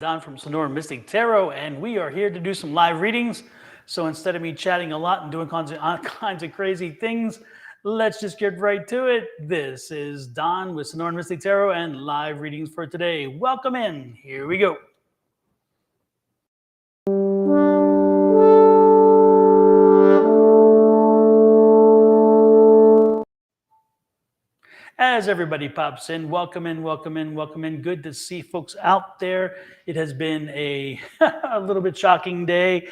Don from Sonoran Mystic Tarot, and we are here to do some live readings. So instead of me chatting a lot and doing all kinds of crazy things, let's just get right to it. This is Don with Sonoran Mystic Tarot and live readings for today. Welcome in. Here we go. As everybody pops in, welcome in, welcome in, welcome in. Good to see folks out there. It has been a little bit shocking day.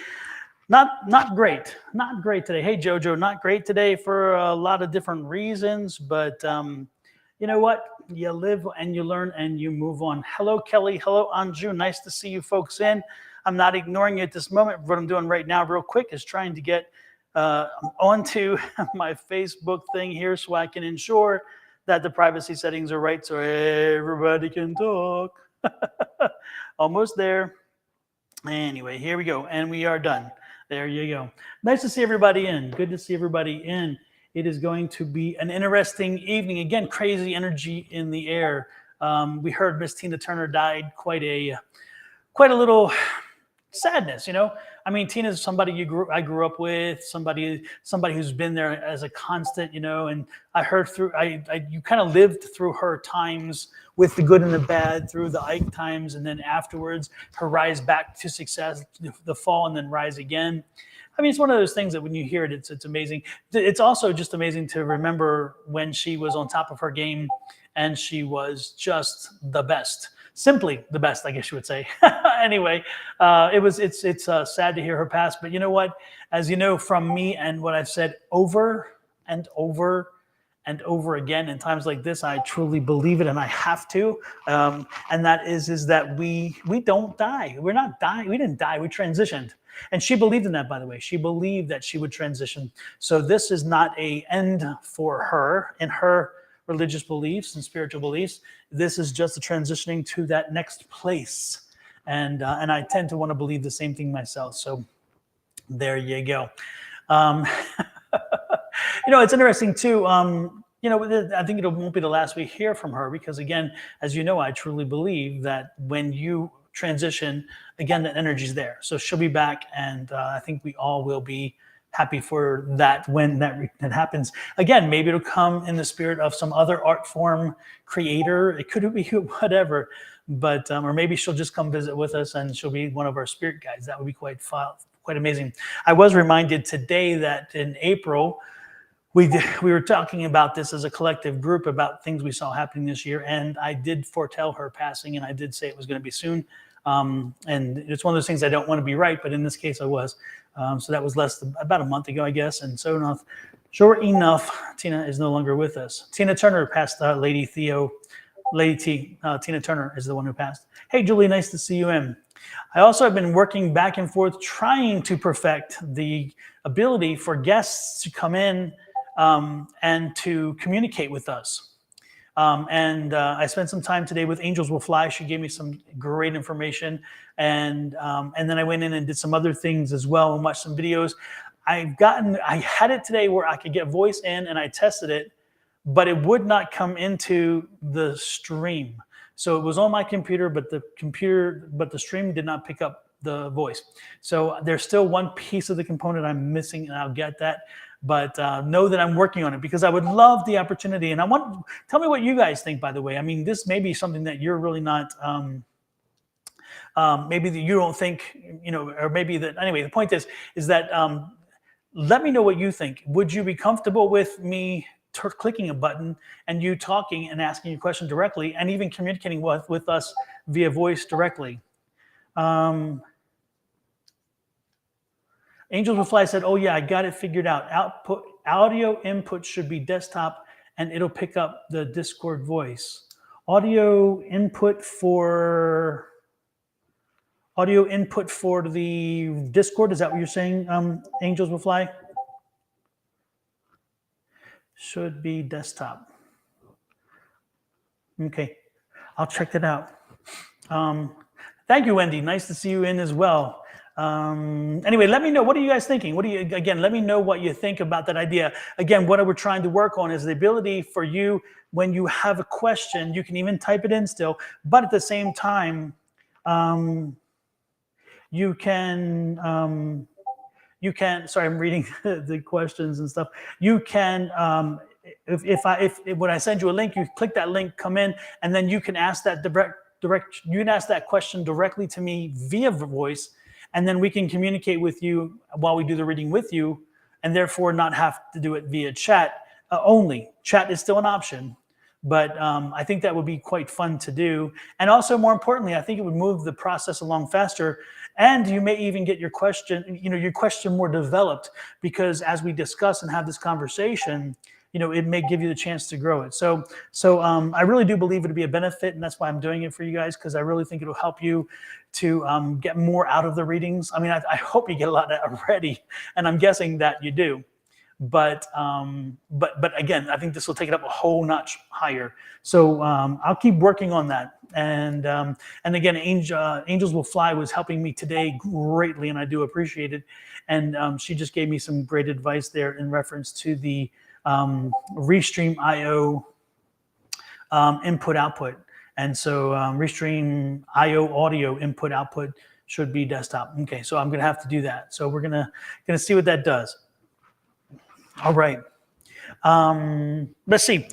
Not great today. Hey Jojo, not great today for a lot of different reasons, but you know what? You live and you learn and you move on. Hello Kelly, hello Anju. Nice to see you folks in. I'm not ignoring you at this moment. What I'm doing right now real quick is trying to get onto my Facebook thing here so I can ensure that the privacy settings are right so everybody can talk. Almost there. Anyway, here we go. And we are done. There you go. Nice to see everybody in. Good to see everybody in. It is going to be an interesting evening. Again, crazy energy in the air. We heard Miss Tina Turner died. Quite a little sadness, you know. I mean, Tina's somebody I grew up with, somebody who's been there as a constant, you know. And I heard you kind of lived through her times with the good and the bad, through the Ike times, and then afterwards her rise back to success, the fall, and then rise again. I mean, it's one of those things that when you hear it, it's amazing. It's also just amazing to remember when she was on top of her game, and she was just the best. Simply the best, I guess you would say. Anyway, it's sad to hear her pass, but you know what? As you know from me and what I've said over and over and over again in times like this, I truly believe it, and I have to. And that is that we don't die. We're not dying. We didn't die. We transitioned. And she believed in that, by the way. She believed that she would transition. So this is not an end for her in her religious beliefs and spiritual beliefs. This is just a transitioning to that next place. And I tend to want to believe the same thing myself. So there you go. You know, it's interesting too. You know, I think it won't be the last we hear from her because, again, as you know, I truly believe that when you transition, again, that energy's there. So she'll be back, and I think we all will be happy for that when that happens. Again, maybe it'll come in the spirit of some other art form creator. It could be whatever, but or maybe she'll just come visit with us and she'll be one of our spirit guides. That would be quite amazing. I was reminded today that in April, we were talking about this as a collective group about things we saw happening this year, and I did foretell her passing, and I did say it was going to be soon. And it's one of those things I don't want to be right, but in this case I was. So that was about a month ago, I guess. And sure enough, Tina is no longer with us. Tina Turner passed. Lady Tina Turner is the one who passed. Hey, Julie, nice to see you in. I also have been working back and forth trying to perfect the ability for guests to come in and to communicate with us. I spent some time today with Angels Will Fly. She gave me some great information. And then I went in and did some other things as well and watched some videos. I had it today where I could get voice in, and I tested it, but it would not come into the stream. So it was on my computer, but the stream did not pick up the voice. So there's still one piece of the component I'm missing, and I'll get that. But know that I'm working on it because I would love the opportunity. And tell me what you guys think, by the way. I mean, this may be something that you're really not, maybe that you don't think, you know, or maybe that, anyway, the point is that let me know what you think. Would you be comfortable with me clicking a button and you talking and asking your question directly and even communicating with us via voice directly? Angels Will Fly said, oh yeah, I got it figured out. Audio input should be desktop and it'll pick up the Discord voice. Audio input for the Discord, is that what you're saying, Angels Will Fly? Should be desktop. Okay, I'll check that out. Thank you, Wendy. Nice to see you in as well. Anyway, let me know. What are you guys thinking? Let me know what you think about that idea. Again, what we're trying to work on is the ability for you, when you have a question, you can even type it in still, but at the same time, You can, sorry, I'm reading the questions and stuff. You can, if when I send you a link, you click that link, come in, and then you can ask that you can ask that question directly to me via voice, and then we can communicate with you while we do the reading with you, and therefore not have to do it via chat only. Chat is still an option, but I think that would be quite fun to do. And also, more importantly, I think it would move the process along faster. And you may even get your question more developed, because as we discuss and have this conversation, it may give you the chance to grow it. So I really do believe it would be a benefit, and that's why I'm doing it for you guys, because I really think it'll help you to get more out of the readings. I mean, I hope you get a lot already, and I'm guessing that you do. But again, I think this will take it up a whole notch higher. So I'll keep working on that. And again, Angels Will Fly was helping me today greatly, and I do appreciate it. And she just gave me some great advice there in reference to the Restream IO input output. And so Restream IO audio input output should be desktop. Okay, so I'm gonna have to do that. So we're gonna see what that does. All right. Let's see.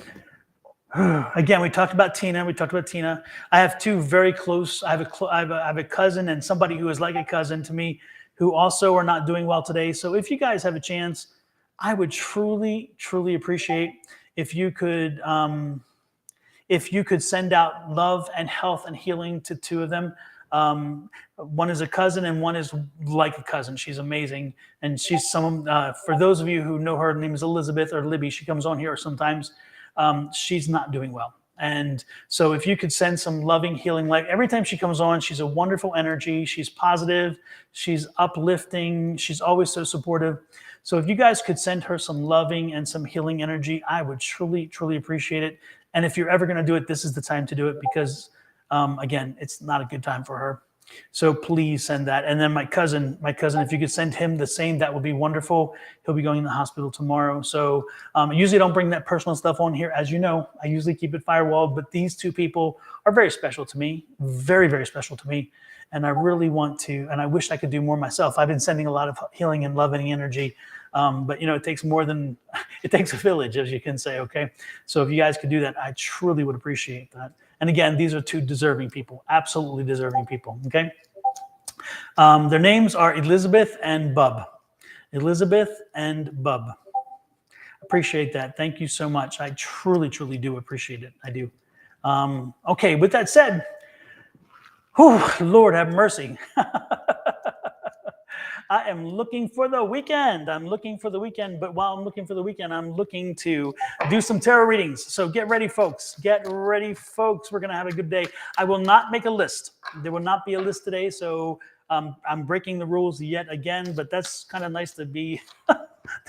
Again, we talked about Tina. I have two very close. I have a cousin and somebody who is like a cousin to me, who also are not doing well today. So if you guys have a chance, I would truly, truly appreciate if you could send out love and health and healing to two of them. One is a cousin and one is like a cousin. She's amazing. And she's for those of you who know her name is Elizabeth or Libby. She comes on here sometimes. She's not doing well. And so if you could send some loving, healing light. Every time she comes on, she's a wonderful energy. She's positive. She's uplifting. She's always so supportive. So if you guys could send her some loving and some healing energy, I would truly, truly appreciate it. And if you're ever going to do it, this is the time to do it, because again, it's not a good time for her. So please send that. And then my cousin, if you could send him the same, that would be wonderful. He'll be going to the hospital tomorrow. So I usually don't bring that personal stuff on here. As you know, I usually keep it firewalled, but these two people are very special to me, very, very special to me. And I really want to, and I wish I could do more myself. I've been sending a lot of healing and loving energy, but it takes it takes a village, as you can say, okay? So if you guys could do that, I truly would appreciate that. And again, these are two deserving people, absolutely deserving people, okay? Their names are Elizabeth and Bub. Elizabeth and Bub. Appreciate that. Thank you so much. I truly, truly do appreciate it. I do. Okay, with that said, whew, Lord have mercy. I am looking for the weekend. But while I'm looking for the weekend, I'm looking to do some tarot readings. So get ready, folks. We're going to have a good day. I will not make a list. There will not be a list today. So I'm breaking the rules yet again, but that's kind of nice to be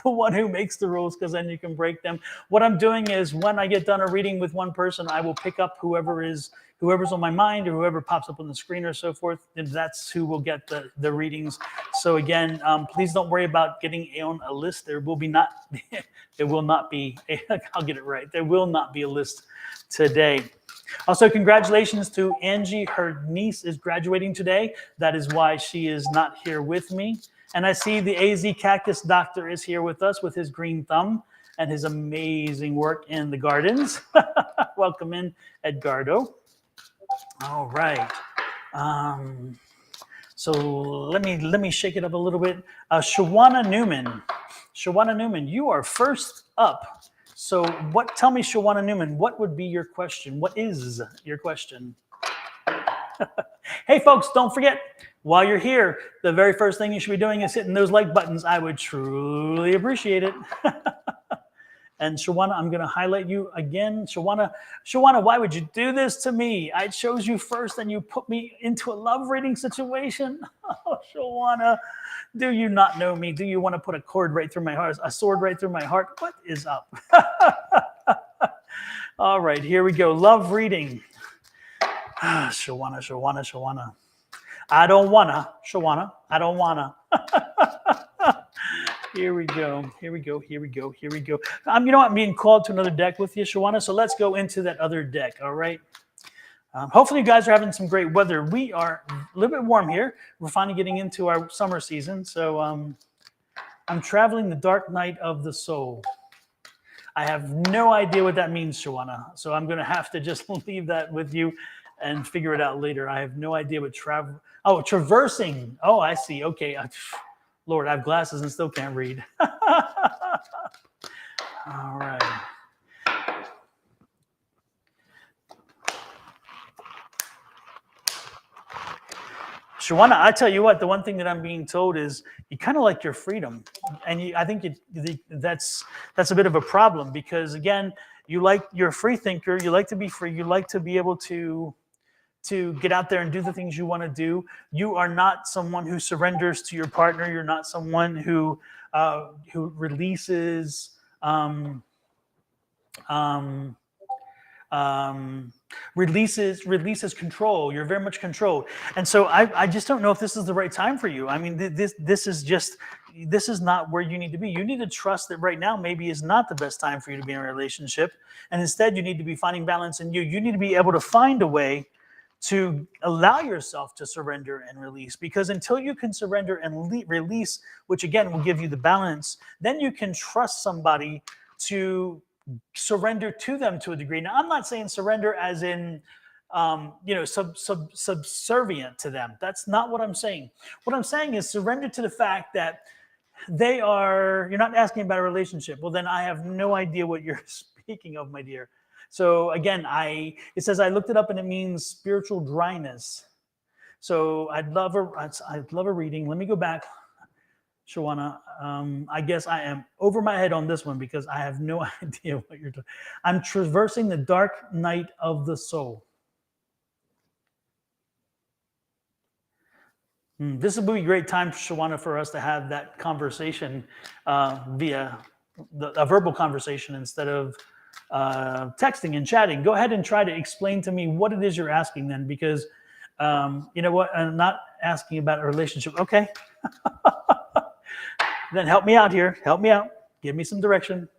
the one who makes the rules, because then you can break them. What I'm doing is, when I get done a reading with one person, I will pick up whoever's on my mind or whoever pops up on the screen or so forth, and that's who will get the readings. So again, please don't worry about getting on a list. There will not be, I'll get it right. There will not be a list today. Also, congratulations to Angie. Her niece is graduating today. That is why she is not here with me. And I see the AZ Cactus Doctor is here with us with his green thumb and his amazing work in the gardens. Welcome in, Edgardo. All right. So let me shake it up a little bit. Shawana Newman, you are first up. So tell me, Shawana Newman, what would be your question? What is your question? Hey, folks, don't forget, while you're here, the very first thing you should be doing is hitting those like buttons. I would truly appreciate it. And Shawana, I'm going to highlight you again. Shawana, why would you do this to me? I chose you first and you put me into a love reading situation. Oh, Shawana, do you not know me? Do you want to put a cord right through my heart, a sword right through my heart? What is up? All right, here we go. Love reading. Shawana. I don't wanna, Shawana. I don't wanna. Here we go. You know what? I'm being called to another deck with you, Shawana. So let's go into that other deck. All right. Hopefully you guys are having some great weather. We are a little bit warm here. We're finally getting into our summer season. So I'm traveling the dark night of the soul. I have no idea what that means, Shawana. So I'm going to have to just leave that with you and figure it out later. I have no idea what traversing. Oh, I see. Okay. Lord, I have glasses and still can't read. All right. Shawana, I tell you what, the one thing that I'm being told is you kind of like your freedom. And I think that's a bit of a problem because, again, you're a free thinker. You like to be free. You like to be able to get out there and do the things you want to do. You are not someone who surrenders to your partner. You're not someone who releases releases control. You're very much controlled, and so I just don't know if this is the right time for you. I mean, this is not where you need to be. You need to trust that right now maybe is not the best time for you to be in a relationship, and instead you need to be finding balance in you. You need to be able to find a way to allow yourself to surrender and release, because until you can surrender and release, which again will give you the balance, then you can trust somebody to surrender to them to a degree. Now, I'm not saying surrender as in, subservient to them. That's not what I'm saying. What I'm saying is surrender to the fact that you're not asking about a relationship. Well, then I have no idea what you're speaking of, my dear. So again, it says, I looked it up and it means spiritual dryness. So I'd love a reading. Let me go back. Shawana, I guess I am over my head on this one because I have no idea what you're doing. I'm traversing the dark night of the soul. This would be a great time, Shawana, for us to have that conversation via a verbal conversation instead of texting and chatting. Go ahead and try to explain to me what it is you're asking then, because you know what? I'm not asking about a relationship. Okay. Then help me out here. Help me out. Give me some direction.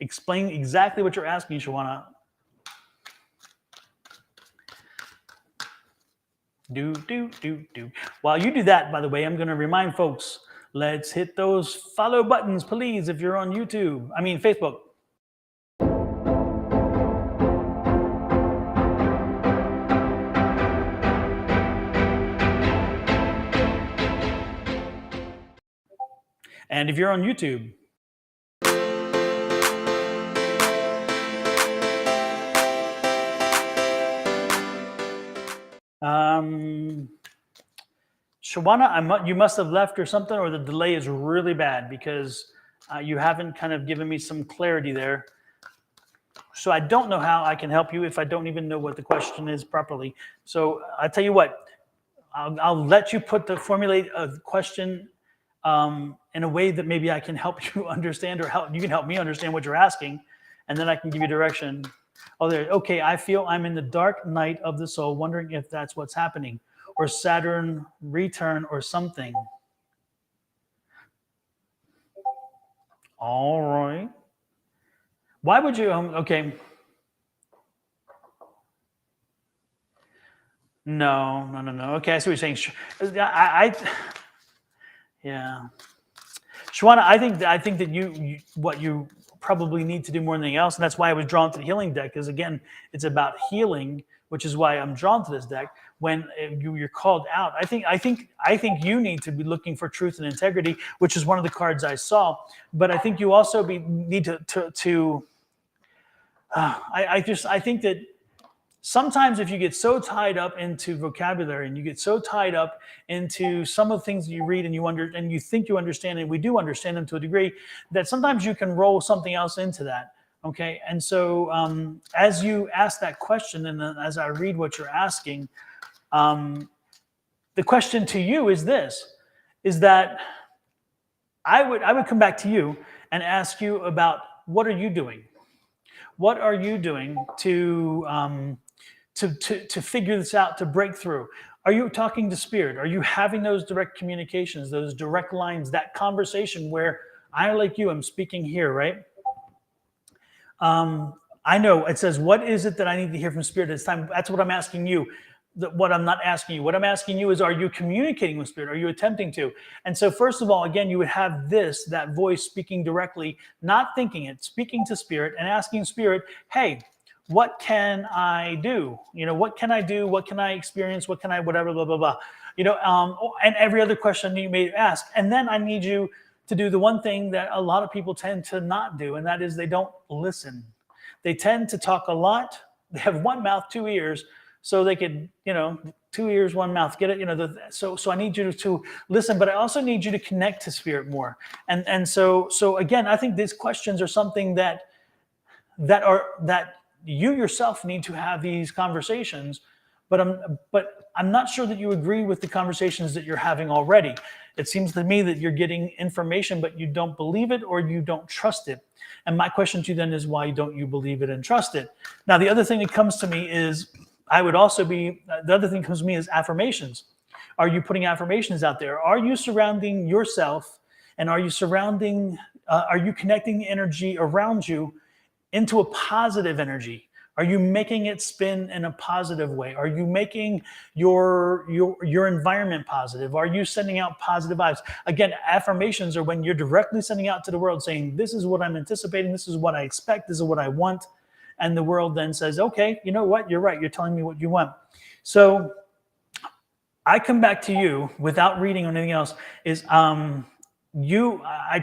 Explain exactly what you're asking, Shawana. Do. While you do that, by the way, I'm going to remind folks, let's hit those follow buttons, please, if you're on Facebook. And if you're on YouTube, Shawana, you must have left or something, or the delay is really bad because you haven't kind of given me some clarity there. So I don't know how I can help you if I don't even know what the question is properly. So I tell you what, I'll let you formulate a question in a way that maybe I can help you understand, or you can help me understand what you're asking, and then I can give you direction. Oh, there. Okay, I feel I'm in the dark night of the soul, wondering if that's what's happening, or Saturn return or something. All right. Why would you? Okay. No. Okay, I see what you're saying. Yeah. Shawana, I think that what you probably need to do more than anything else, and that's why I was drawn to the healing deck, because again, it's about healing, which is why I'm drawn to this deck. When you're called out, I think you need to be looking for truth and integrity, which is one of the cards I saw. But I think you also need to. I think that sometimes if you get so tied up into vocabulary and you get so tied up into some of the things that you read and you think you understand, and we do understand them to a degree, that sometimes you can roll something else into that. Okay. And so as you ask that question, and then as I read what you're asking, the question to you is this, is that I would come back to you and ask you about, what are you doing? What are you doing to figure this out, to break through? Are you talking to spirit? Are you having those direct communications, those direct lines, that conversation where I, like you, I'm speaking here, right? I know it says, what is it that I need to hear from Spirit at this time? That's what I'm asking you. What I'm not asking you. What I'm asking you is, are you communicating with Spirit? Are you attempting to? And so, first of all, again, you would have that voice speaking directly, not thinking it, speaking to Spirit and asking Spirit, hey, what can I do? What can I do? What can I experience? What can I, whatever, blah, blah, blah. And every other question you may ask. And then I need you to do the one thing that a lot of people tend to not do, and that is they don't listen. They tend to talk a lot. They have one mouth, two ears, so they could, 2 ears, one mouth. Get it? So I need you to listen, but I also need you to connect to Spirit more. And so again, I think these questions are something that you yourself need to have these conversations, but I'm not sure that you agree with the conversations that you're having already. It seems to me that you're getting information, but you don't believe it or you don't trust it. And my question to you then is, why don't you believe it and trust it? Now, the other thing that comes to me is, the other thing that comes to me is affirmations. Are you putting affirmations out there? Are you surrounding yourself, and are you connecting the energy around you into a positive energy? Are you making it spin in a positive way? Are you making your environment positive? Are you sending out positive vibes? Again, affirmations are when you're directly sending out to the world saying, this is what I'm anticipating, this is what I expect, this is what I want. And the world then says, okay, you know what? You're right. You're telling me what you want. So I come back to you without reading or anything else is I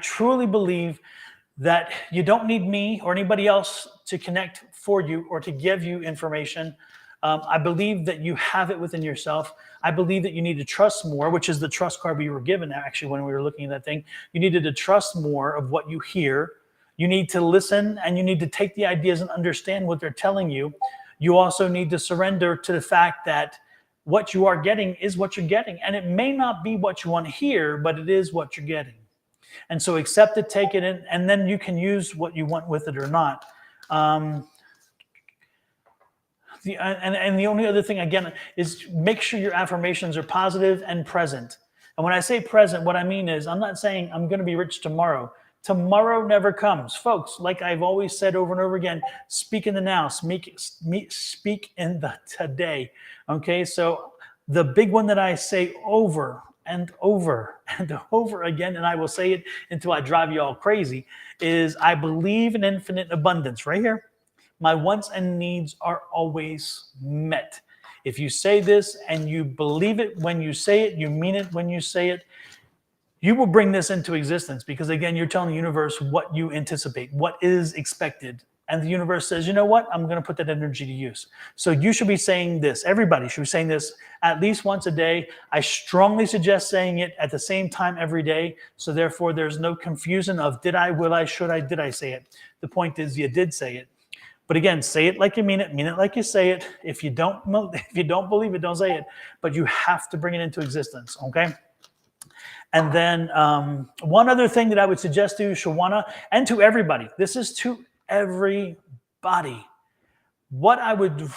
truly believe that you don't need me or anybody else to connect for you or to give you information. I believe that you have it within yourself. I believe that you need to trust more, which is the trust card we were given actually when we were looking at that thing. You needed to trust more of what you hear. You need to listen, and you need to take the ideas and understand what they're telling you. You also need to surrender to the fact that what you are getting is what you're getting. And it may not be what you want to hear, but it is what you're getting. And so accept it, take it in, and then you can use what you want with it or not. The only other thing, again, is make sure your affirmations are positive and present. And when I say present, what I mean is I'm not saying I'm going to be rich tomorrow. Tomorrow never comes. Folks, like I've always said over and over again, speak in the now, speak in the today. Okay, so the big one that I say over and over and over again, and I will say it until I drive you all crazy, is I believe in infinite abundance. Right here. My wants and needs are always met. If you say this and you believe it when you say it, you mean it when you say it, you will bring this into existence, because again, you're telling the universe what you anticipate, what is expected. And the universe says, you know what? I'm going to put that energy to use. So you should be saying this. Everybody should be saying this at least once a day. I strongly suggest saying it at the same time every day. So therefore, there's no confusion of did I, will I, should I, did I say it? The point is you did say it. But again, say it like you mean it like you say it. If you don't believe it, don't say it. But you have to bring it into existence, okay? And then one other thing that I would suggest to Shawana and to everybody, this is to everybody. What I would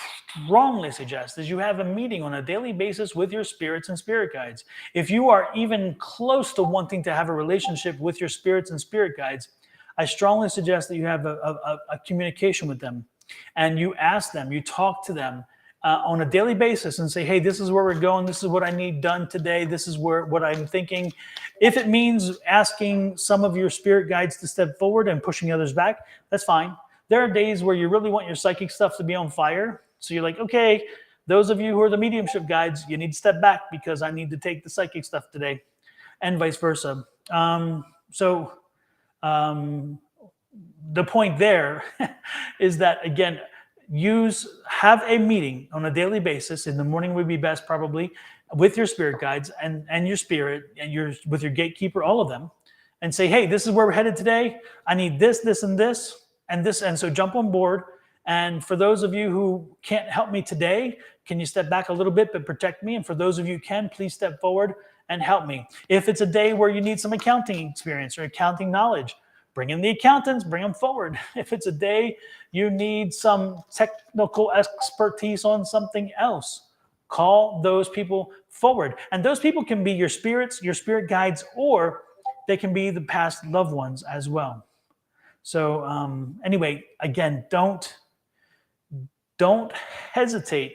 strongly suggest is you have a meeting on a daily basis with your spirits and spirit guides. If you are even close to wanting to have a relationship with your spirits and spirit guides, I strongly suggest that you have a communication with them, and you ask them, you talk to them on a daily basis and say, hey, this is where we're going. This is what I need done today. This is what I'm thinking. If it means asking some of your spirit guides to step forward and pushing others back, that's fine. There are days where you really want your psychic stuff to be on fire. So you're like, okay, those of you who are the mediumship guides, you need to step back because I need to take the psychic stuff today, and vice versa. The point there is that, again, have a meeting on a daily basis. In the morning would be best, probably, with your spirit guides and your spirit and with your gatekeeper, all of them, and say, hey, this is where we're headed today. I need this, this, and this, and this. And so jump on board. And for those of you who can't help me today, can you step back a little bit but protect me? And for those of you who can, please step forward and help me. If it's a day where you need some accounting experience or accounting knowledge, bring in the accountants, bring them forward. If it's a day you need some technical expertise on something else, call those people forward. And those people can be your spirits, your spirit guides, or they can be the past loved ones as well. So anyway, again, don't don't hesitate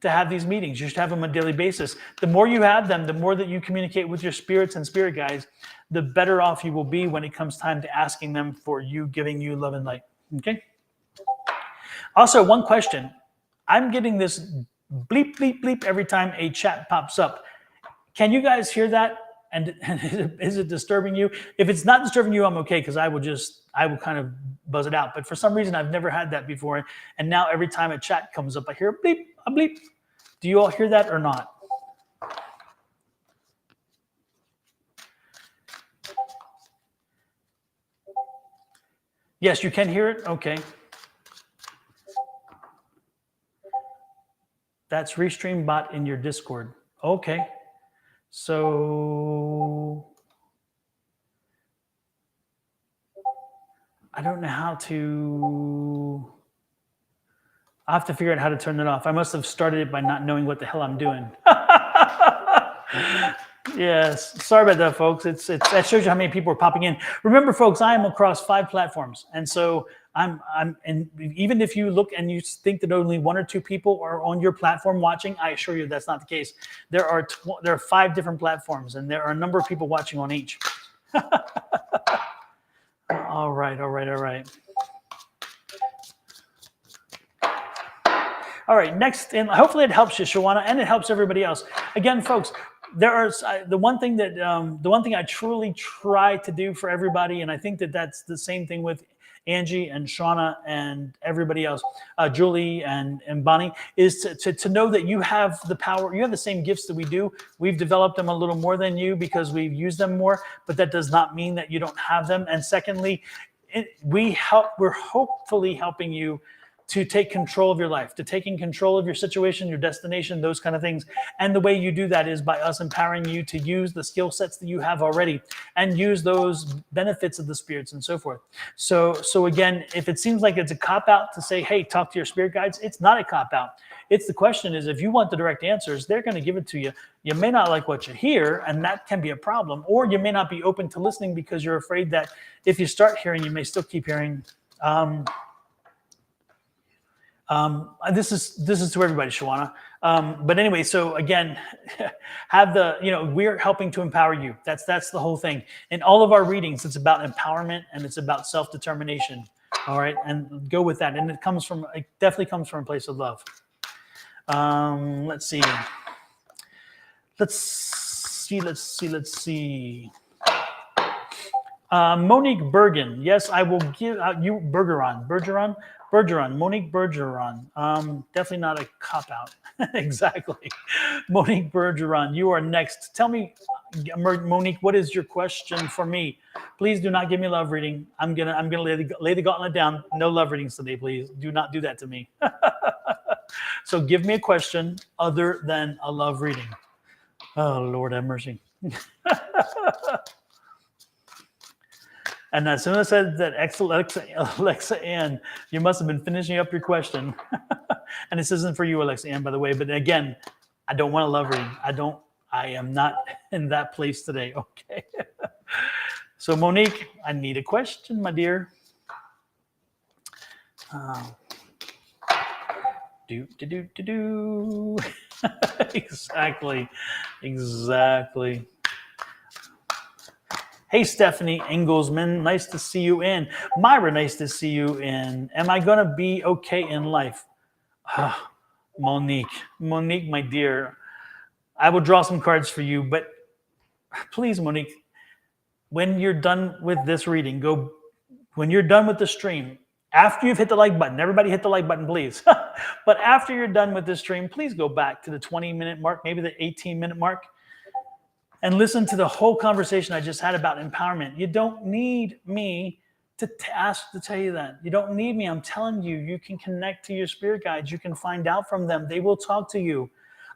to have these meetings. You should have them on a daily basis. The more you have them, the more that you communicate with your spirits and spirit guides, the better off you will be when it comes time to asking them for you, giving you love and light. Okay? Also, one question. I'm getting this bleep, bleep, bleep every time a chat pops up. Can you guys hear that? And is it disturbing you? If it's not disturbing you, I'm okay, because I will kind of buzz it out. But for some reason, I've never had that before. And now every time a chat comes up, I hear a bleep, a bleep. Do you all hear that or not? Yes, you can hear it? Okay. That's Restream bot in your Discord. Okay. So I don't know how to. I have to figure out how to turn it off. I must have started it by not knowing what the hell I'm doing. Yes, sorry about that, folks. That shows you how many people are popping in. Remember, folks, I am across 5 platforms, and so and even if you look and you think that only 1 or 2 people are on your platform watching, I assure you that's not the case. There are 5 different platforms, and there are a number of people watching on each. All right. All right, next, and hopefully it helps you, Shawana, and it helps everybody else. Again, folks, there are the one thing I truly try to do for everybody, and I think that that's the same thing with Angie and Shauna and everybody else, Julie and Bonnie, is to know that you have the power, you have the same gifts that we do. We've developed them a little more than you because we've used them more, but that does not mean that you don't have them. And secondly, we're hopefully helping you to take control of your life, to taking control of your situation, your destination, those kind of things. And the way you do that is by us empowering you to use the skill sets that you have already and use those benefits of the spirits and so forth. So again, if it seems like it's a cop-out to say, hey, talk to your spirit guides, it's not a cop-out. It's the question is, if you want the direct answers, they're going to give it to you. You may not like what you hear, and that can be a problem. Or you may not be open to listening because you're afraid that if you start hearing, you may still keep hearing. This is to everybody, Shawana. But anyway, so again, we're helping to empower you. That's the whole thing. In all of our readings, it's about empowerment and it's about self-determination. All right, and go with that. And it definitely comes from a place of love. Let's see. Monique Bergen. Yes, I will give you Bergeron, Monique Bergeron. Definitely not a cop-out. Exactly. Monique Bergeron, you are next. Tell me, Monique, what is your question for me? Please do not give me a love reading. I'm gonna lay the gauntlet down. No love readings today, please. Do not do that to me. So give me a question other than a love reading. Oh, Lord have mercy. And as soon as I said that, Alexa Ann, you must have been finishing up your question. And this isn't for you, Alexa Ann, by the way. But again, I don't want a love reading. I am not in that place today. Okay. So Monique, I need a question, my dear. Exactly. Hey, Stephanie Engelsman, nice to see you in. Myra, nice to see you in. Am I going to be okay in life? Monique, my dear, I will draw some cards for you, but please, Monique, when you're done with this reading, when you're done with the stream, after you've hit the like button, everybody hit the like button, please. But after you're done with this stream, please go back to the 20-minute mark, maybe the 18-minute mark, and listen to the whole conversation I just had about empowerment. You don't need me to tell you that. You don't need me. I'm telling you, you can connect to your spirit guides. You can find out from them. They will talk to you.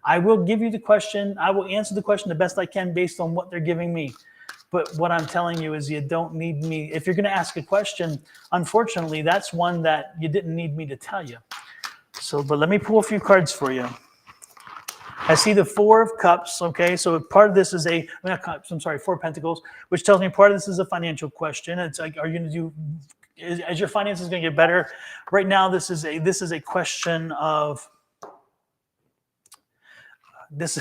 I will give you the question. I will answer the question the best I can based on what they're giving me. But what I'm telling you is you don't need me. If you're going to ask a question, unfortunately, that's one that you didn't need me to tell you. But let me pull a few cards for you. I see the 4 of Cups, okay? So part of this is 4 of Pentacles, which tells me part of this is a financial question. It's like, are you going to do as your finances going to get better. Right now, this is a question of this.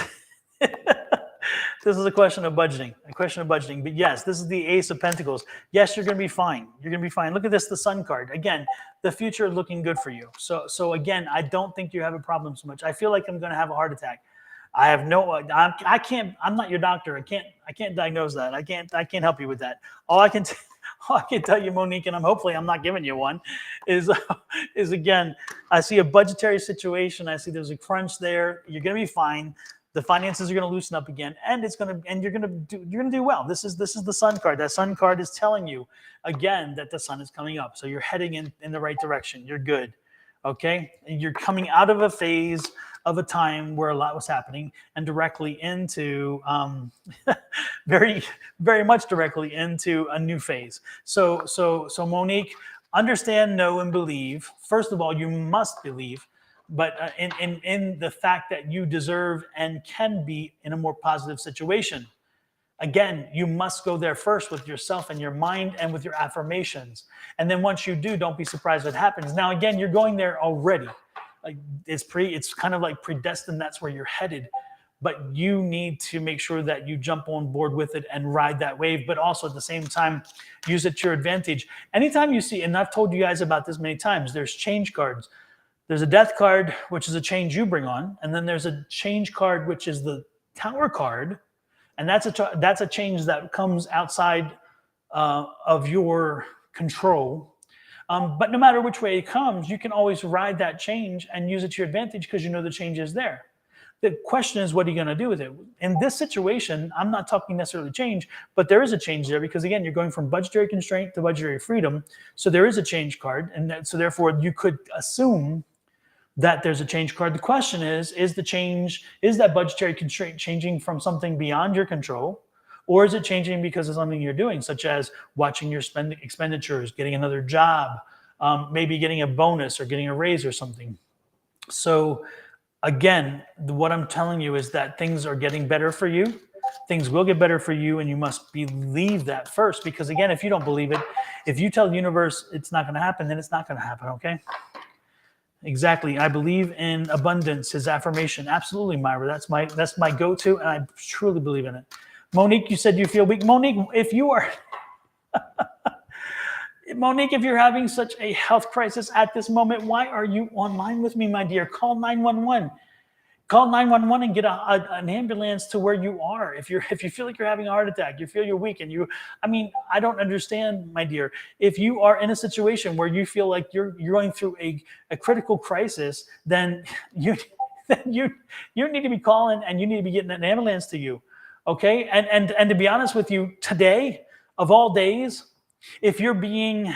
This is a question of budgeting, But yes, this is the Ace of Pentacles. Yes, you're going to be fine. You're going to be fine. Look at this, the Sun card. Again, the future is looking good for you. So again, I don't think you have a problem so much. I feel like I'm going to have a heart attack. I have I can't, I'm not your doctor. I can't diagnose that. I can't help you with that. All I can tell you, Monique, and hopefully I'm not giving you one, is again, I see a budgetary situation. I see there's a crunch there. You're going to be fine. The finances are going to loosen up again, and you're going to do well. This is the Sun card. That Sun card is telling you again that the sun is coming up. So you're heading in the right direction. You're good. Okay. And you're coming out of a phase of a time where a lot was happening and directly into very, very much directly into a new phase. So Monique, understand, know, and believe. First of all, you must believe. But in the fact that you deserve and can be in a more positive situation. Again, you must go there first with yourself and your mind and with your affirmations. And then once you do, don't be surprised what happens. Now, again, you're going there already. Like it's kind of like predestined. That's where you're headed. But you need to make sure that you jump on board with it and ride that wave, but also at the same time, use it to your advantage. Anytime you see, and I've told you guys about this many times, there's change cards. There's a death card, which is a change you bring on. And then there's a change card, which is the Tower card. And that's a change that comes outside of your control. But no matter which way it comes, you can always ride that change and use it to your advantage because you know the change is there. The question is, what are you going to do with it? In this situation, I'm not talking necessarily change, but there is a change there because, again, you're going from budgetary constraint to budgetary freedom. So there is a change card. And so therefore, you could assume that there's a change card. The question is that budgetary constraint changing from something beyond your control, or is it changing because of something you're doing, such as watching your expenditures, getting another job, maybe getting a bonus or getting a raise or something? So again, what I'm telling you is that things are getting better for you. Things will get better for you, and you must believe that first. Because again, if you don't believe it, if you tell the universe it's not going to happen, then it's not going to happen, okay? Exactly. I believe in abundance, his affirmation. Absolutely, Myra. That's my go-to, and I truly believe in it. Monique, you said you feel weak. Monique, if you're having such a health crisis at this moment, why are you online with me, my dear? Call 911. Call 911 and get an ambulance to where you are. If you feel like you're having a heart attack, you feel you're weak, and I don't understand, my dear. If you are in a situation where you feel like you're going through a critical crisis, then you need to be calling, and you need to be getting an ambulance to you. Okay? And to be honest with you, today, of all days, if you're being,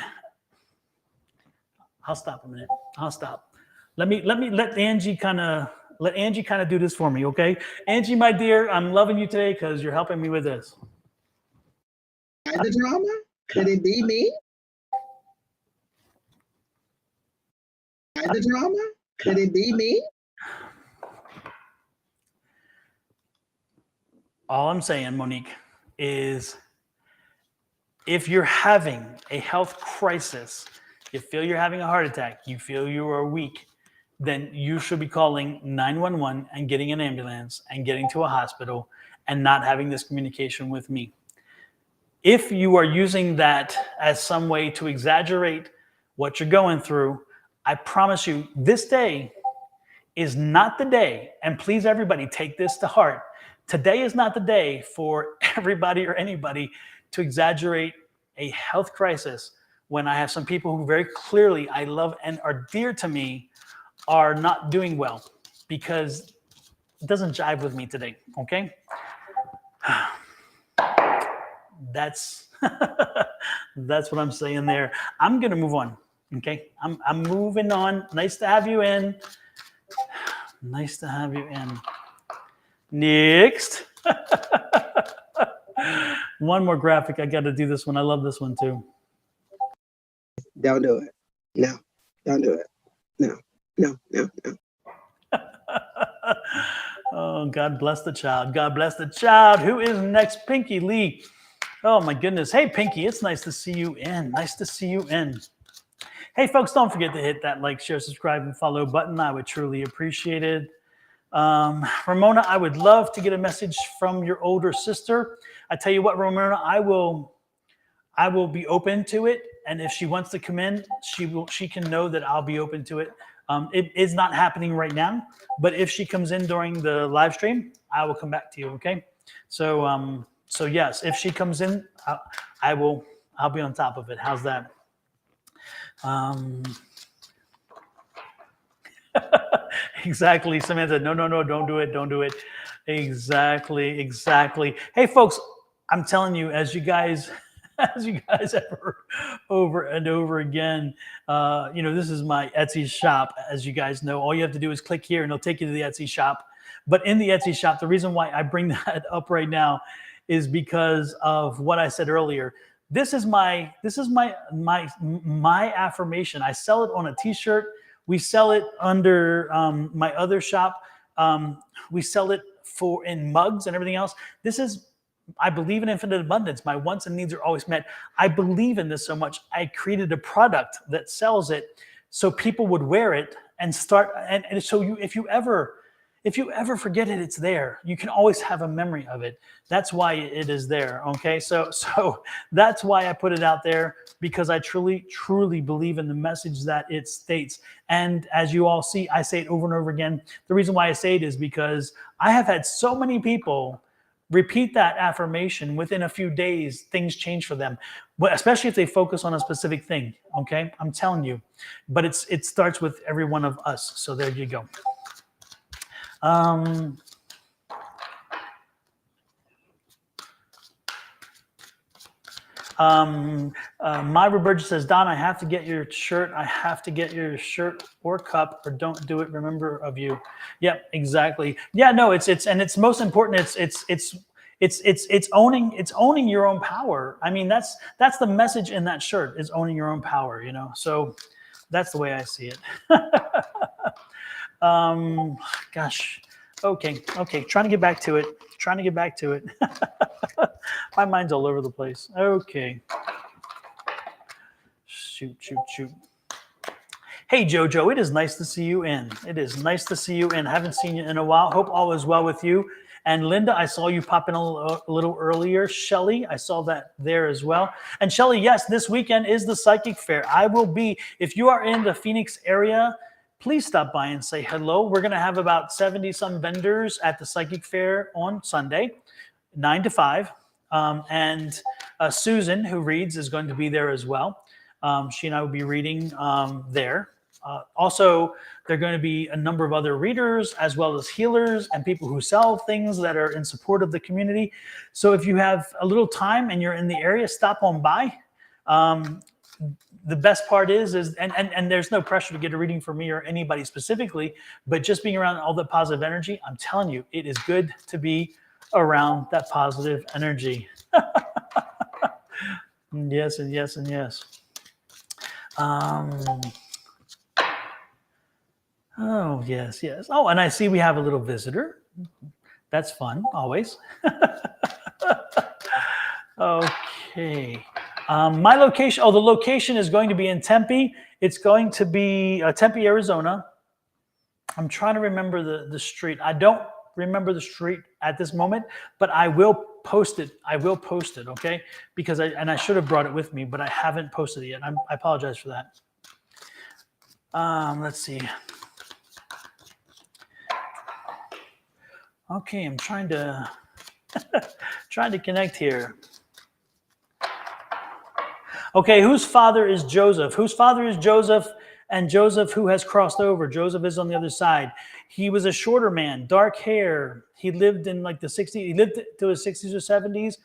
I'll stop a minute. I'll stop. Let Angie kind of do this for me, okay? Angie, my dear, I'm loving you today because you're helping me with this. The drama? Could it be me? The drama? Could it be me? All I'm saying, Monique, is if you're having a health crisis, you feel you're having a heart attack, you feel you are weak, then you should be calling 911 and getting an ambulance and getting to a hospital and not having this communication with me. If you are using that as some way to exaggerate what you're going through, I promise you, this day is not the day, and please everybody take this to heart. Today is not the day for everybody or anybody to exaggerate a health crisis when I have some people who very clearly I love and are dear to me are not doing well, because it doesn't jive with me today, okay? That's what I'm saying there. I'm going to move on, okay? I'm moving on. Nice to have you in. Nice to have you in. Next. One more graphic. I got to do this one. I love this one too. Don't do it. No, don't do it. No. Oh, God bless the child. God bless the child. Who is next? Pinky Lee. Oh my goodness. Hey, Pinky, it's nice to see you in. Nice to see you in. Hey, folks, don't forget to hit that like, share, subscribe, and follow button. I would truly appreciate it. Ramona, I would love to get a message from your older sister. I tell you what, Ramona, I will be open to it. And if she wants to come in, she can know that I'll be open to it. It is not happening right now, but if she comes in during the live stream, I will come back to you. Okay. So yes, if she comes in, I'll be on top of it. How's that? Exactly, Samantha. No, don't do it. Don't do it. Exactly. Hey, folks, I'm telling you, as you guys have heard over and over again, this is my Etsy shop. As you guys know, all you have to do is click here and it'll take you to the Etsy shop. But in the Etsy shop, the reason why I bring that up right now is because of what I said earlier. This is my affirmation. I sell it on a t-shirt. We sell it under my other shop. We sell it in mugs and everything else. I believe in infinite abundance. My wants and needs are always met. I believe in this so much. I created a product that sells it so people would wear it and start. And so if you ever forget it, it's there. You can always have a memory of it. That's why it is there. Okay. So that's why I put it out there, because I truly believe in the message that it states. And as you all see, I say it over and over again. The reason why I say it is because I have had so many people repeat that affirmation. Within a few days, things change for them, but especially if they focus on a specific thing. Okay. I'm telling you, but it starts with every one of us. So there you go. Myra Burgess says, Don, I have to get your shirt. I have to get your shirt or cup, or don't do it. Remember of you. Yep, exactly. Yeah, no, it's most important. It's owning your own power. I mean, that's the message in that shirt, is owning your own power, so that's the way I see it. Gosh. Okay. Trying to get back to it. My mind's all over the place. Okay. Shoot. Hey, Jojo, it is nice to see you in. I haven't seen you in a while. Hope all is well with you. And Linda, I saw you pop in a little earlier. Shelly, I saw that there as well. And Shelly, yes, this weekend is the Psychic Fair. I will be, if you are in the Phoenix area, please stop by and say hello. We're going to have about 70-some vendors at the Psychic Fair on Sunday, 9 to 5. And Susan, who reads, is going to be there as well. She and I will be reading there. Also, there are going to be a number of other readers, as well as healers and people who sell things that are in support of the community. So if you have a little time and you're in the area, stop on by. The best part is and there's no pressure to get a reading from me or anybody specifically, but just being around all the positive energy, I'm telling you, it is good to be around that positive energy. Yes. Oh, yes. Oh, and I see we have a little visitor. That's fun, always. Okay. My location, the location is going to be in Tempe. It's going to be Tempe, Arizona. I'm trying to remember the street. I don't remember the street at this moment, but I will post it. Okay? Because I should have brought it with me, but I haven't posted it yet. I apologize for that. Let's see. Okay, I'm trying to connect here. Okay, whose father is Joseph? Whose father is Joseph? And Joseph, who has crossed over? Joseph is on the other side. He was a shorter man, dark hair. He lived in like the 60s. He lived to his 60s or 70s.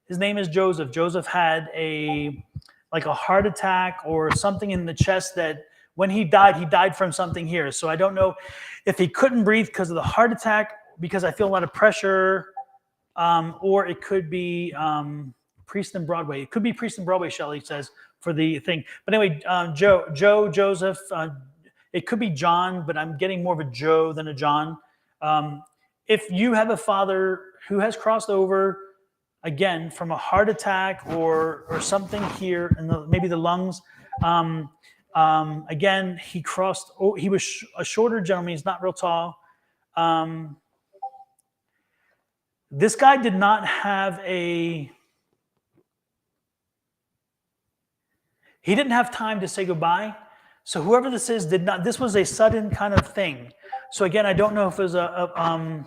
His name is Joseph. Joseph had a heart attack or something in the chest that when he died from something here. So I don't know if he couldn't breathe because of the heart attack, because I feel a lot of pressure, or it could be Priest and Broadway. It could be Priest and Broadway, Shelley says, for the thing. But anyway, Joseph, it could be John, but I'm getting more of a Joe than a John. If you have a father who has crossed over, again, from a heart attack or something here in maybe the lungs. Again, he crossed. He was a shorter gentleman. He's not real tall. This guy did not have he didn't have time to say goodbye. So whoever this is did not. This was a sudden kind of thing. So again, I don't know if it was I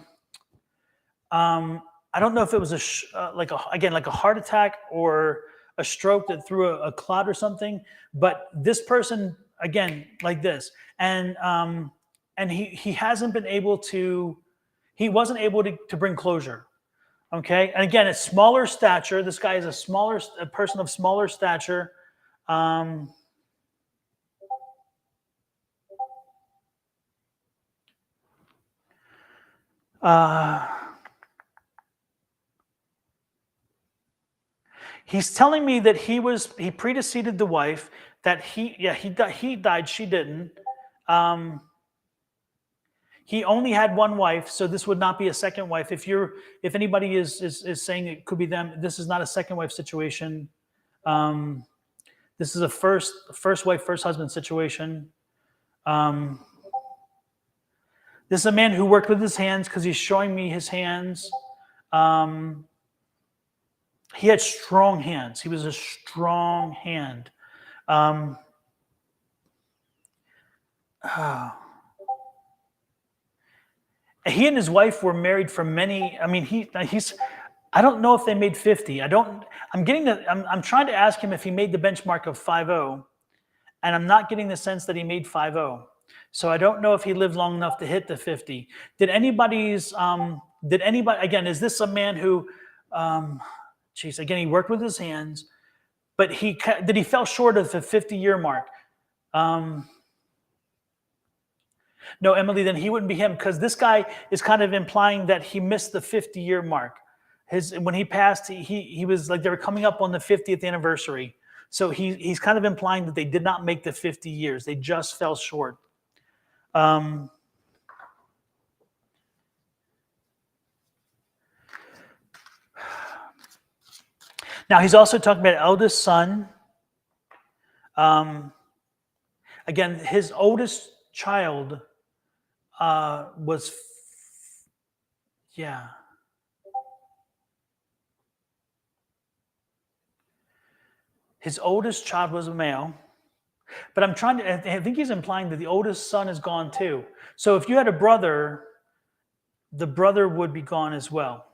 don't know if it was like a heart attack or a stroke that threw a clot or something. But this person, again, like this, and he hasn't been able to. He wasn't able to bring closure. Okay, and again, it's smaller stature. This guy is a person of smaller stature. He's telling me that he predeceased the wife. That he died. She didn't. He only had one wife, so this would not be a second wife. If anybody is saying it could be them, this is not a second wife situation. This is a first wife, first husband situation. This is a man who worked with his hands because he's showing me his hands. He had strong hands. He was a strong hand. He and his wife were married for many. I mean, he's. I don't know if they made 50. I'm trying to ask him if he made the benchmark of 50, and I'm not getting the sense that he made 50. So I don't know if he lived long enough to hit the 50. Did anybody? Again? Is this a man who? Again, he worked with his hands, but he fell short of the 50-year mark. No, Emily, then he wouldn't be him because this guy is kind of implying that he missed the 50-year mark. When he passed, he was like they were coming up on the 50th anniversary. So he's kind of implying that they did not make the 50 years. They just fell short. Now he's also talking about eldest son. Again, his oldest child was, his oldest child was a male, but I think he's implying that the oldest son is gone too. So if you had a brother, the brother would be gone as well.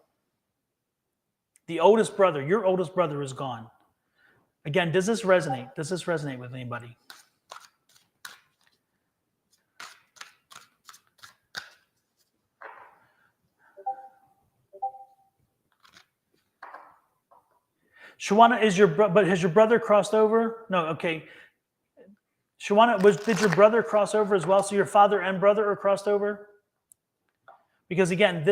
The oldest brother, your oldest brother is gone. Again, does this resonate? Does this resonate with anybody? Shawana, has your brother crossed over? No, okay. Shawana, did your brother cross over as well? So your father and brother are crossed over? Because again,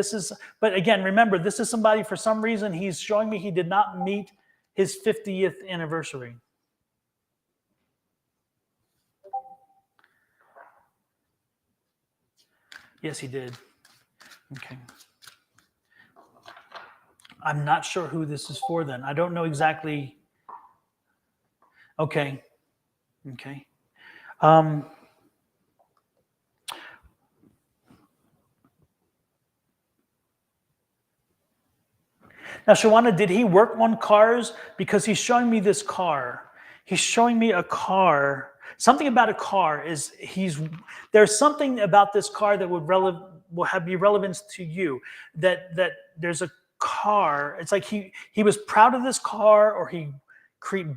remember, this is somebody, for some reason, he's showing me he did not meet his 50th anniversary. Yes, he did. Okay. I'm not sure who this is for then. I don't know exactly. Okay. Now, Shawana, did he work on cars? Because he's showing me this car. He's showing me a car. Something about a car is there's something about this car that will be relevance to you. That there's a car. It's like he was proud of this car, or he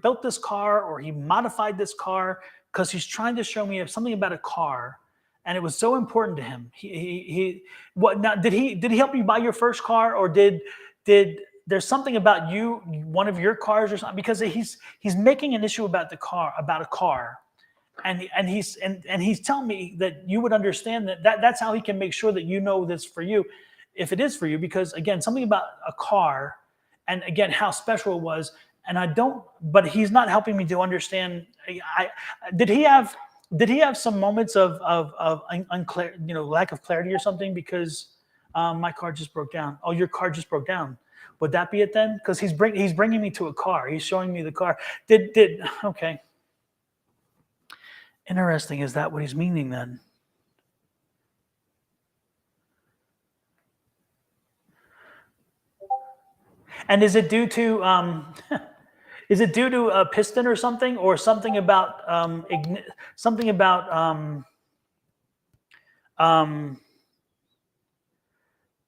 built this car, or he modified this car, because he's trying to show me something about a car, and it was so important to him. Did he help you buy your first car, or did there's something about one of your cars or something? Because he's making an issue about a car, and he's telling me that you would understand that's how he can make sure that you know this for you, if it is for you. Because again, something about a car, and again how special it was, and but he's not helping me to understand. Did he have some moments of unclear, lack of clarity or something? Because my car just broke down. Oh, your car just broke down. Would that be it then? Because he's bringing me to a car. He's showing me the car. Okay. Interesting. Is that what he's meaning then? And is it due to a piston or something something about something about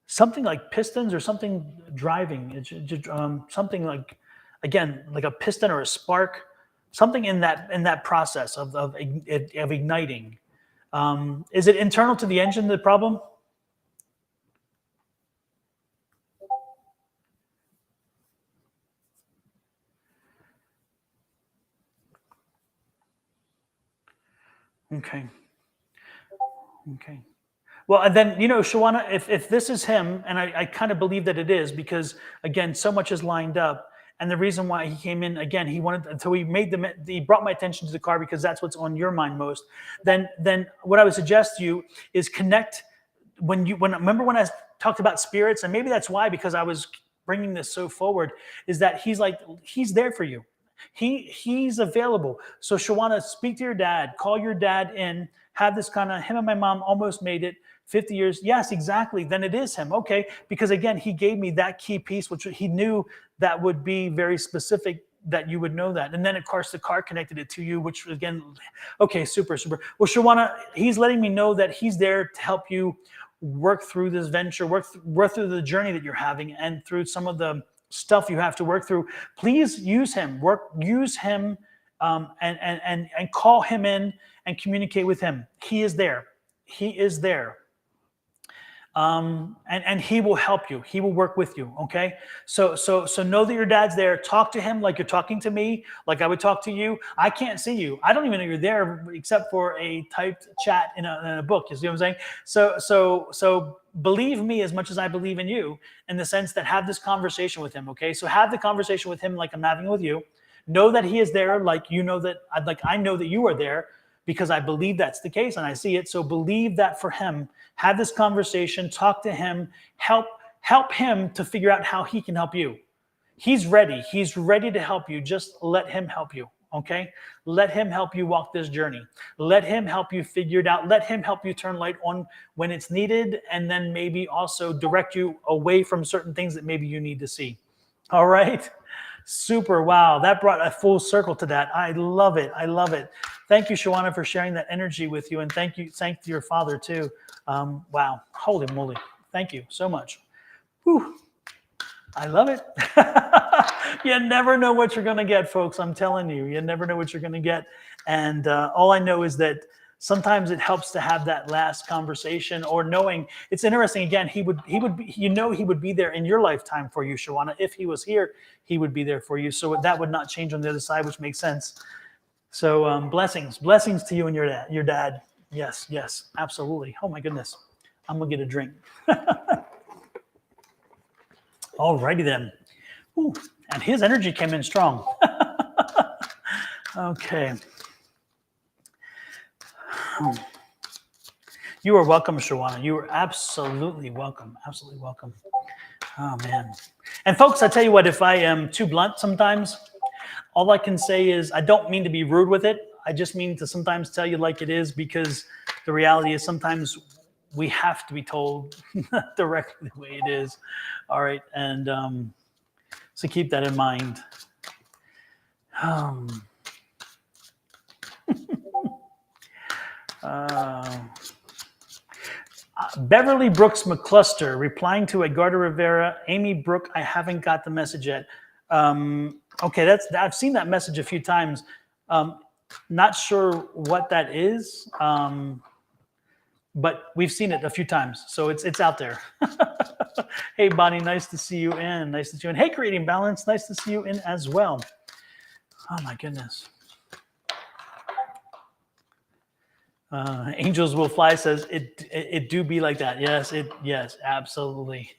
something like pistons or something driving? It's something like, again, like a piston or a spark, something in that process of igniting. Is it internal to the engine, the problem? Okay. Well, and then, Shawana, if this is him, and I kind of believe that it is, because again, so much is lined up. And the reason why he came in, again, he wanted, until he brought my attention to the car because that's what's on your mind most. Then what I would suggest to you is connect remember when I talked about spirits, and maybe that's why, because I was bringing this so forward, is that he's there for you. He's available. So Shawana, speak to your dad, call your dad in, have this kind of, him and my mom almost made it 50 years. Yes, exactly. Then it is him. Okay. Because again, he gave me that key piece, which he knew that would be very specific, that you would know that. And then of course the car connected it to you, which again, okay, super. Well, Shawana, he's letting me know that he's there to help you work through this venture, work through the journey that you're having, and through some of the stuff you have to work through. Please use him, and call him in and communicate with him. He is there. And he will help you. He will work with you. Okay. So know that your dad's there. Talk to him like you're talking to me, like I would talk to you. I can't see you. I don't even know you're there except for a typed chat in a book. You see what I'm saying? So believe me as much as I believe in you, in the sense that have this conversation with him. Okay. So have the conversation with him like I'm having with you. Know that he is there. Like, I know that you are there, because I believe that's the case and I see it. So believe that for him. Have this conversation, talk to him, help him to figure out how he can help you. He's ready to help you. Just let him help you, okay? Let him help you walk this journey. Let him help you figure it out. Let him help you turn light on when it's needed, and then maybe also direct you away from certain things that maybe you need to see. All right? Super. Wow. That brought a full circle to that. I love it. Thank you, Shawana, for sharing that energy with you. And thank you to your father too. Wow. Holy moly. Thank you so much. Whew. I love it. You never know what you're going to get, folks. I'm telling you, you never know what you're going to get. And all I know is that sometimes it helps to have that last conversation, or knowing. It's interesting. Again, he would be there in your lifetime for you, Shawana. If he was here, he would be there for you. So that would not change on the other side, which makes sense. So blessings to you and your dad. Yes, absolutely. Oh my goodness. I'm going to get a drink. All righty then. Ooh, and his energy came in strong. Okay. You are welcome, Shawana. You are absolutely welcome. Absolutely welcome. Oh, man. And folks, I tell you what, if I am too blunt sometimes, all I can say is I don't mean to be rude with it. I just mean to sometimes tell you like it is, because the reality is sometimes we have to be told directly the way it is. All right. And so keep that in mind. Beverly Brooks McCluster replying to Edgardo Rivera. Amy Brooke, I haven't got the message yet. Okay, I've seen that message a few times. Not sure what that is, but we've seen it a few times, so it's out there. Hey, Bonnie, nice to see you in. Hey, Creating Balance, nice to see you in as well. Oh my goodness. Angels Will Fly says it do be like that. Yes, absolutely.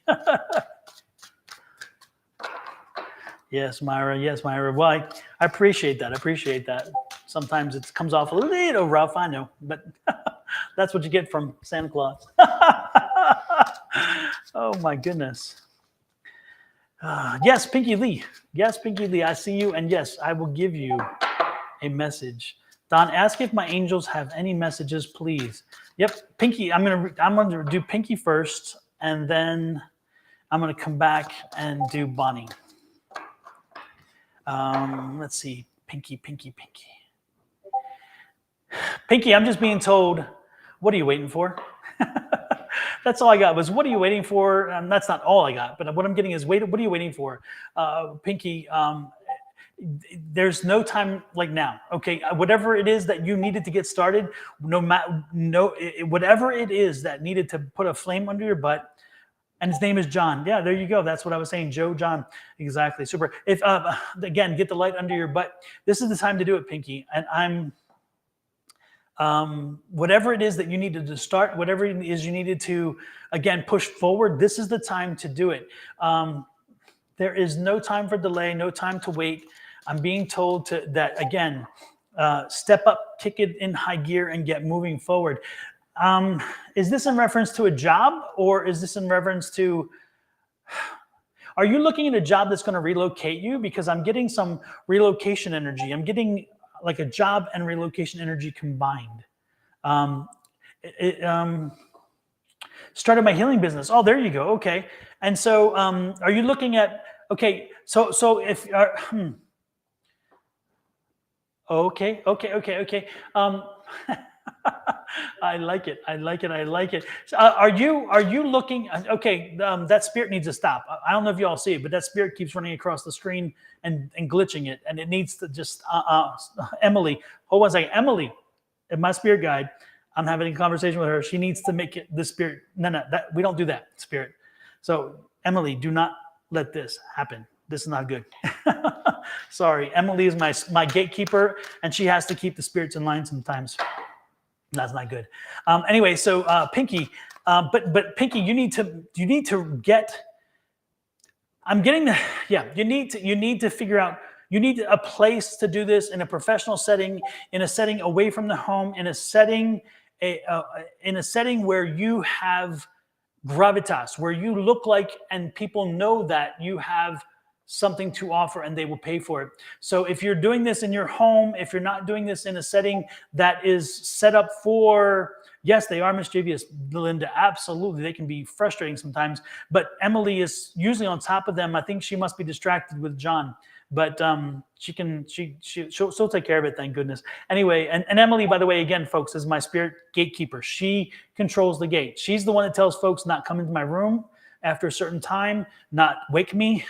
Yes, Myra. Well, I appreciate that. Sometimes it comes off a little rough, I know, but that's what you get from Santa Claus. Oh my goodness. Yes, Pinky Lee. Yes, Pinky Lee. I see you. And yes, I will give you a message. Don, ask if my angels have any messages, please. Yep, Pinky. I'm gonna do Pinky first, and then I'm gonna come back and do Bonnie. Let's see, Pinky. Pinky, I'm just being told, what are you waiting for? That's all I got was, what are you waiting for? That's not all I got, but what I'm getting is, what are you waiting for? Pinky, there's no time like now. Okay, whatever it is that you needed to get started, whatever it is that needed to put a flame under your butt, and his name is John. Yeah, there you go. That's what I was saying. Joe, John. Exactly. Super. If again, get the light under your butt. This is the time to do it, Pinky. And I'm whatever it is that you needed to start, whatever it is you needed to, again, push forward, this is the time to do it. There is no time for delay, no time to wait. I'm being told that, again, step up, kick it in high gear, and get moving forward. Is this in reference to a job, or is this in reference to, are you looking at a job that's going to relocate you? Because I'm getting some relocation energy. I'm getting like a job and relocation energy combined. Started my healing business. Oh, there you go. Okay. And so are you looking at, okay, so if, okay. I like it. Are you looking? Okay, that spirit needs to stop. I don't know if you all see it, but that spirit keeps running across the screen and glitching it, and it needs to just. Emily, hold one second. Emily, my spirit guide. I'm having a conversation with her. She needs to make it the spirit. No, that we don't do that, spirit. So Emily, do not let this happen. This is not good. Sorry, Emily is my gatekeeper, and she has to keep the spirits in line sometimes. That's not good. Anyway, so Pinky, but Pinky, you need to get. I'm getting the You need to figure out. You need a place to do this in a professional setting, in a setting away from the home, in a setting where you have gravitas, where you look like and people know that you have something to offer and they will pay for it. So if you're doing this in your home, if you're not doing this in a setting that is set up for, yes, they are mischievous, Linda, absolutely. They can be frustrating sometimes, but Emily is usually on top of them. I think she must be distracted with John, but she'll take care of it, thank goodness. Anyway, and Emily, by the way, again, folks, is my spirit gatekeeper. She controls the gate. She's the one that tells folks not come into my room after a certain time, not wake me.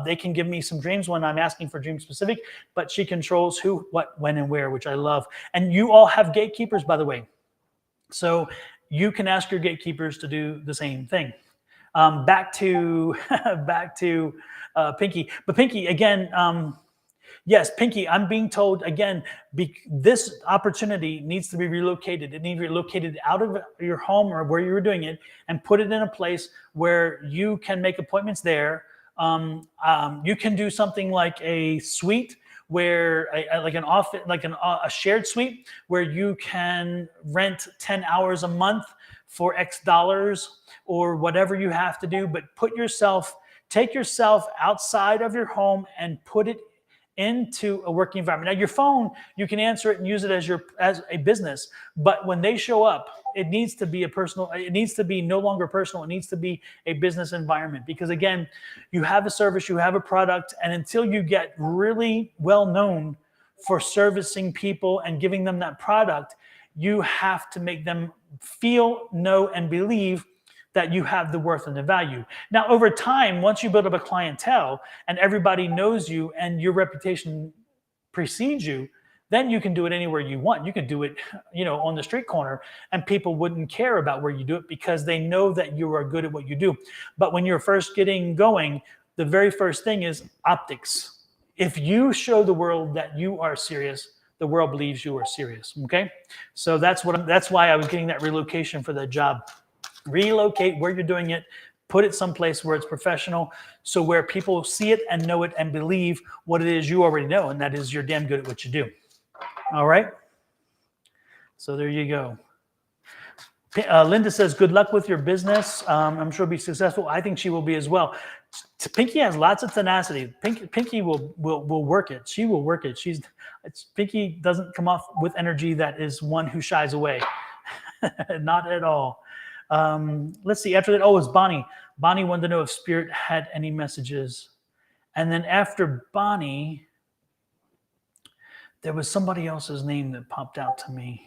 They can give me some dreams when I'm asking for dream specific, but she controls who, what, when, and where, which I love. And you all have gatekeepers, by the way. So you can ask your gatekeepers to do the same thing. Back to Pinky. But Pinky, again, yes, Pinky, I'm being told, again, this opportunity needs to be relocated. It needs to be relocated out of your home or where you were doing it and put it in a place where you can make appointments there. You can do something like a suite where like an office, like a shared suite where you can rent 10 hours a month for X dollars or whatever you have to do, but take yourself outside of your home and put it into a working environment. Now your phone, you can answer it and use it as a business, but when they show up, it needs to be it needs to be no longer personal. It needs to be a business environment because again, you have a service, you have a product, and until you get really well known for servicing people and giving them that product, you have to make them feel, know, and believe that you have the worth and the value. Now, over time, once you build up a clientele and everybody knows you and your reputation precedes you, then you can do it anywhere you want. You can do it, on the street corner and people wouldn't care about where you do it because they know that you are good at what you do. But when you're first getting going, the very first thing is optics. If you show the world that you are serious, the world believes you are serious, okay? So that's why I was getting that relocation for that job. Relocate where you're doing it, put it someplace where it's professional, so where people see it and know it and believe what it is you already know, and that is you're damn good at what you do. All right? So there you go. Linda says, good luck with your business. I'm sure it'll be successful. I think she will be as well. Pinky has lots of tenacity. Pinky will work it. She will work it. Pinky doesn't come off with energy that is one who shies away. Not at all. Let's see. After that, it's Bonnie. Bonnie wanted to know if Spirit had any messages. And then after Bonnie, there was somebody else's name that popped out to me.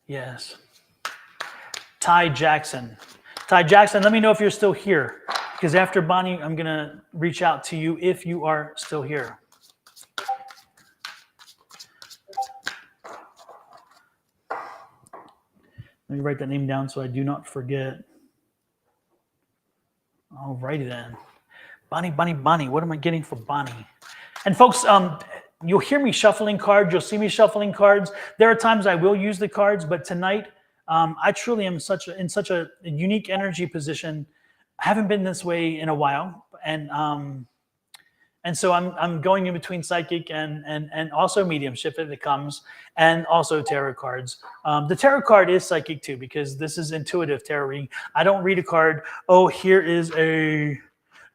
Yes. Ty Jackson. Ty Jackson, let me know if you're still here. Because after Bonnie, I'm going to reach out to you if you are still here. Let me write that name down so I do not forget. All righty then. Bonnie. What am I getting for Bonnie? And folks, you'll hear me shuffling cards. You'll see me shuffling cards. There are times I will use the cards, but tonight I truly am in such a unique energy position. I haven't been this way in a while, and so I'm going in between psychic and also mediumship if it comes, and also tarot cards. The tarot card is psychic too, because this is intuitive tarot reading. I don't read a card. Oh, here is a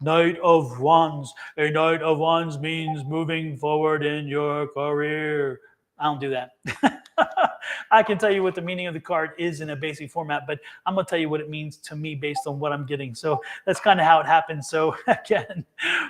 Knight of Wands. A Knight of Wands means moving forward in your career. I don't do that. I can tell you what the meaning of the card is in a basic format, but I'm going to tell you what it means to me based on what I'm getting. So that's kind of how it happens. So again,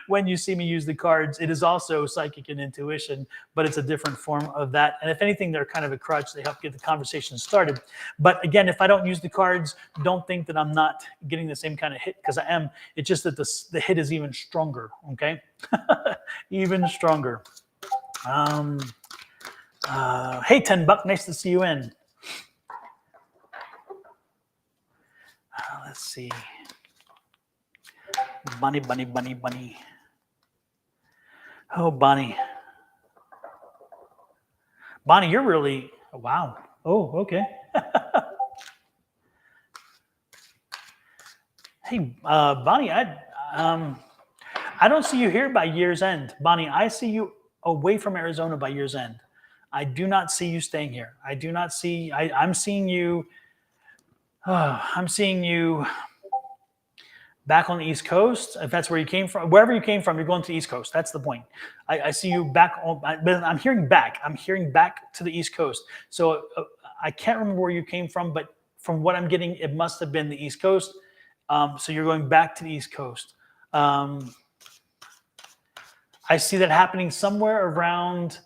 when you see me use the cards, it is also psychic and intuition, but it's a different form of that. And if anything, they're kind of a crutch. They help get the conversation started. But again, if I don't use the cards, don't think that I'm not getting the same kind of hit, because I am. It's just that the hit is even stronger, okay? Even stronger. Hey, $10, nice to see you in. Let's see. Bunny. Oh, Bonnie. Bonnie, you're really, wow. Oh, okay. Hey, Bonnie, I don't see you here by year's end. Bonnie, I see you away from Arizona by year's end. I do not see you staying here. I do not see, I'm seeing you back on the East Coast. If that's where you came from, wherever you came from, you're going to the East Coast. That's the point. I see you back on, I'm hearing back to the East Coast. So I can't remember where you came from, but from what I'm getting, it must have been the East Coast. So you're going back to the East Coast. I see that happening somewhere around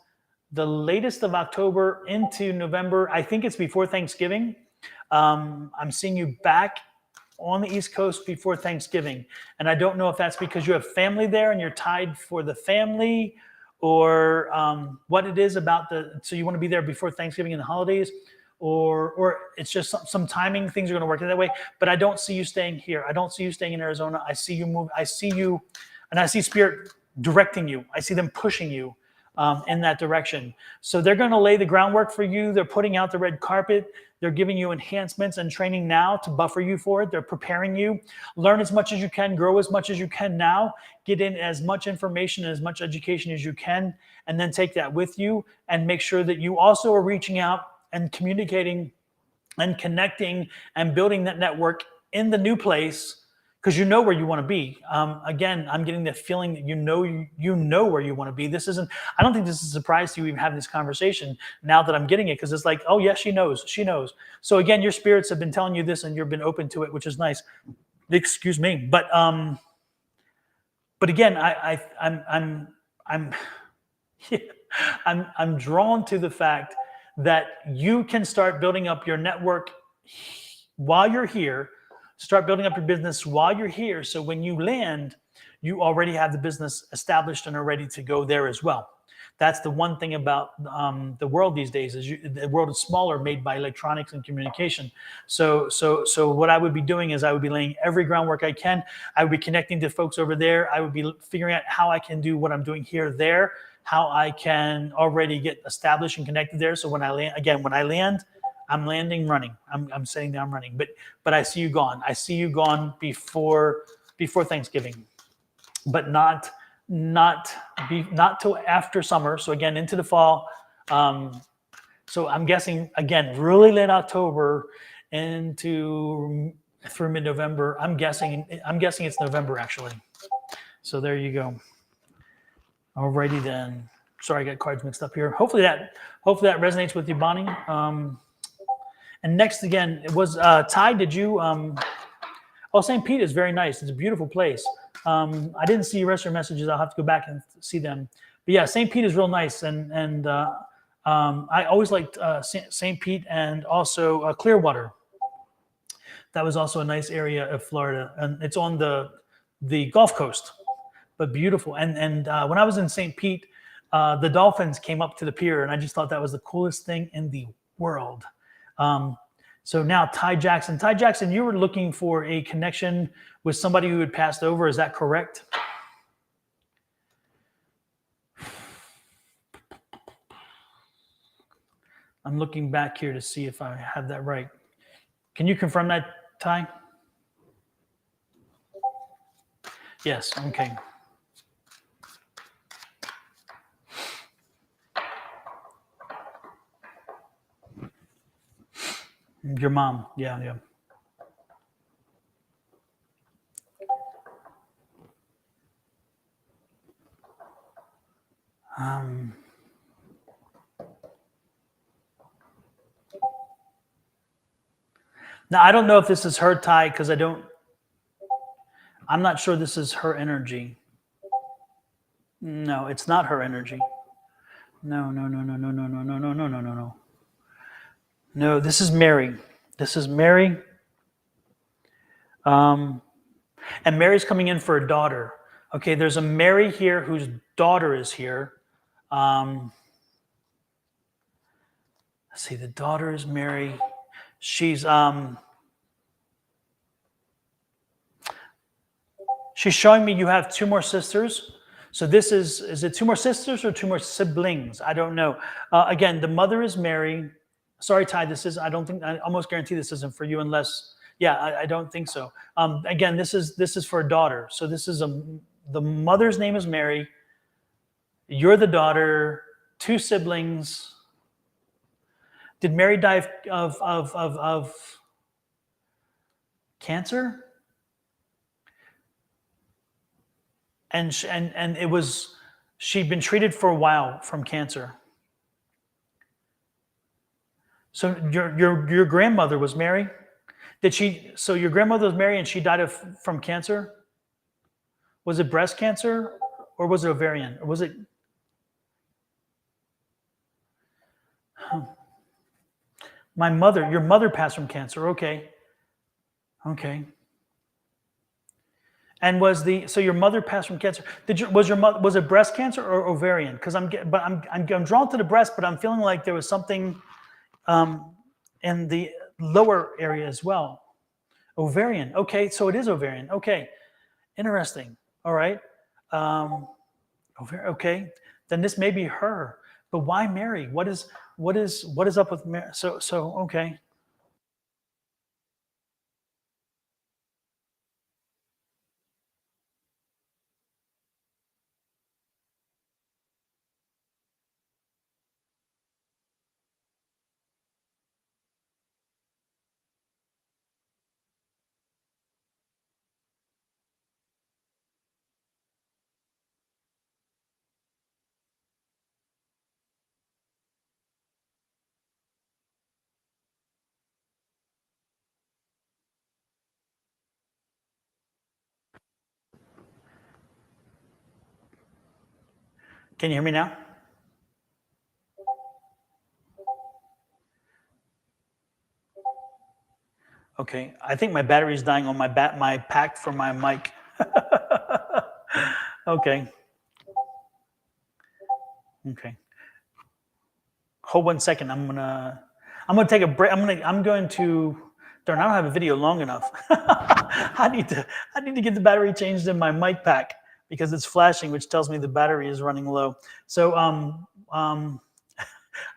the latest of October into November. I think it's before Thanksgiving. I'm seeing you back on the East Coast before Thanksgiving. And I don't know if that's because you have family there and you're tied for the family, or what it is about so you want to be there before Thanksgiving and the holidays, or it's just some timing, things are going to work that way. But I don't see you staying here. I don't see you staying in Arizona. I see you move. I see you, and I see Spirit directing you. I see them pushing you in that direction. So they're going to lay the groundwork for you. They're putting out the red carpet. They're giving you enhancements and training now to buffer you for it. They're preparing you. Learn as much as you can, grow as much as you can now, get in as much information and as much education as you can, and then take that with you and make sure that you also are reaching out and communicating and connecting and building that network in the new place, because you know where you want to be. Again, I'm getting the feeling that you know where you want to be. This isn't, I don't think this is a surprise to you even having this conversation now that I'm getting it, because it's like, oh yeah, she knows. So again, your spirits have been telling you this and you've been open to it, which is nice. Excuse me. But again, I'm drawn to the fact that you can start building up your network while you're here. Start building up your business while you're here. So when you land, you already have the business established and are ready to go there as well. That's the one thing about the world these days, is the world is smaller, made by electronics and communication. So what I would be doing is I would be laying every groundwork I can. I would be connecting to folks over there. I would be figuring out how I can do what I'm doing here, there, how I can already get established and connected there. So when I land, I'm landing running. I'm sitting there, I'm running. But I see you gone. I see you gone before Thanksgiving, but not till after summer. So again, into the fall. So I'm guessing, again, really late October into through mid-November. I'm guessing it's November, actually. So there you go. Alrighty then. Sorry, I got cards mixed up here. Hopefully that resonates with you, Bonnie. And next, again, it was Ty. Did you? Oh, St. Pete is very nice. It's a beautiful place. I didn't see the rest of your messages. I'll have to go back and see them. But yeah, St. Pete is real nice, and I always liked St. Pete and also Clearwater. That was also a nice area of Florida, and it's on the Gulf Coast, but beautiful. And when I was in St. Pete, the dolphins came up to the pier, and I just thought that was the coolest thing in the world. So now Ty Jackson, you were looking for a connection with somebody who had passed over. Is that correct? I'm looking back here to see if I have that right. Can you confirm that, Ty? Yes, okay. Your mom, yeah. Now, I don't know if this is her, Ty, because I'm not sure this is her energy. No, it's not her energy. No. No, this is Mary. This is Mary. And Mary's coming in for a daughter. Okay, there's a Mary here whose daughter is here. Let's see, the daughter is Mary. She's showing me you have two more sisters. So this is it two more sisters or two more siblings? I don't know. Again, the mother is Mary. Sorry, Ty, I almost guarantee this isn't for you unless, yeah, I don't think so. Again, this is for a daughter. So this is the mother's name is Mary. You're the daughter, two siblings. Did Mary die of cancer? And it was, she'd been treated for a while from cancer. So your grandmother was Mary? So your grandmother was Mary and she died from cancer? Was it breast cancer or was it ovarian? Or was it? Your mother passed from cancer. Okay. And so your mother passed from cancer. Was it breast cancer or ovarian? Because I'm drawn to the breast, but I'm feeling like there was something in the lower area as well. Ovarian. Okay, so it is ovarian. Okay, interesting. All right. Okay, then this may be her. But why Mary? What is up with Mary? So okay. Can you hear me now? Okay, I think my battery is dying on my pack for my mic. Okay. Hold 1 second. I'm gonna take a break. I'm going to. Darn, I don't have a video long enough. I need to get the battery changed in my mic pack because it's flashing, which tells me the battery is running low. So I'm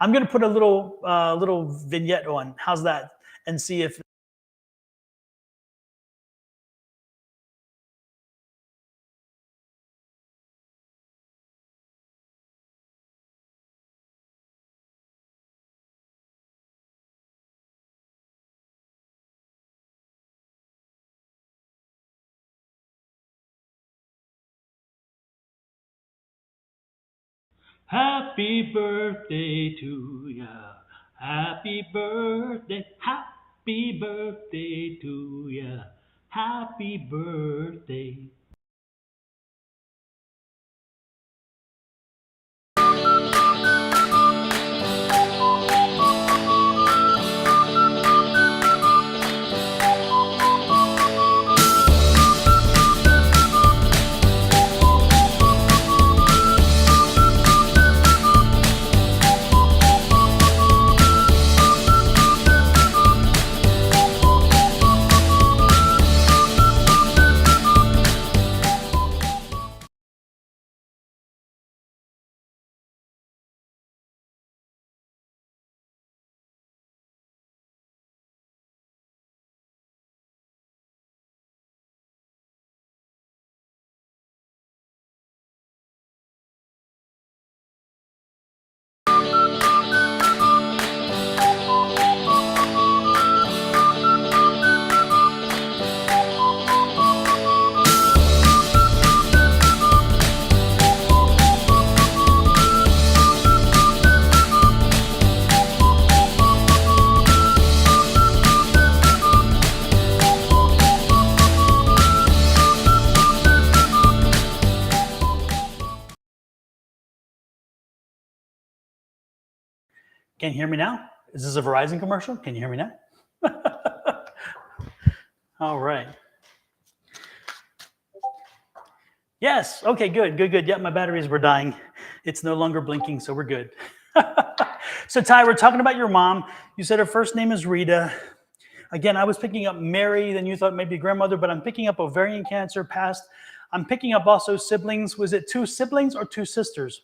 gonna put a little vignette on. How's that? And see if Happy birthday to ya. Happy birthday. Happy birthday to ya. Happy birthday. Can you hear me now? Is this a Verizon commercial? Can you hear me now? All right. Yes. Okay, good, good, good. Yeah, my batteries were dying. It's no longer blinking, so we're good. So, Ty, we're talking about your mom. You said her first name is Rita. Again, I was picking up Mary, then you thought maybe grandmother, but I'm picking up ovarian cancer past. I'm picking up also siblings. Was it 2 siblings or 2 sisters?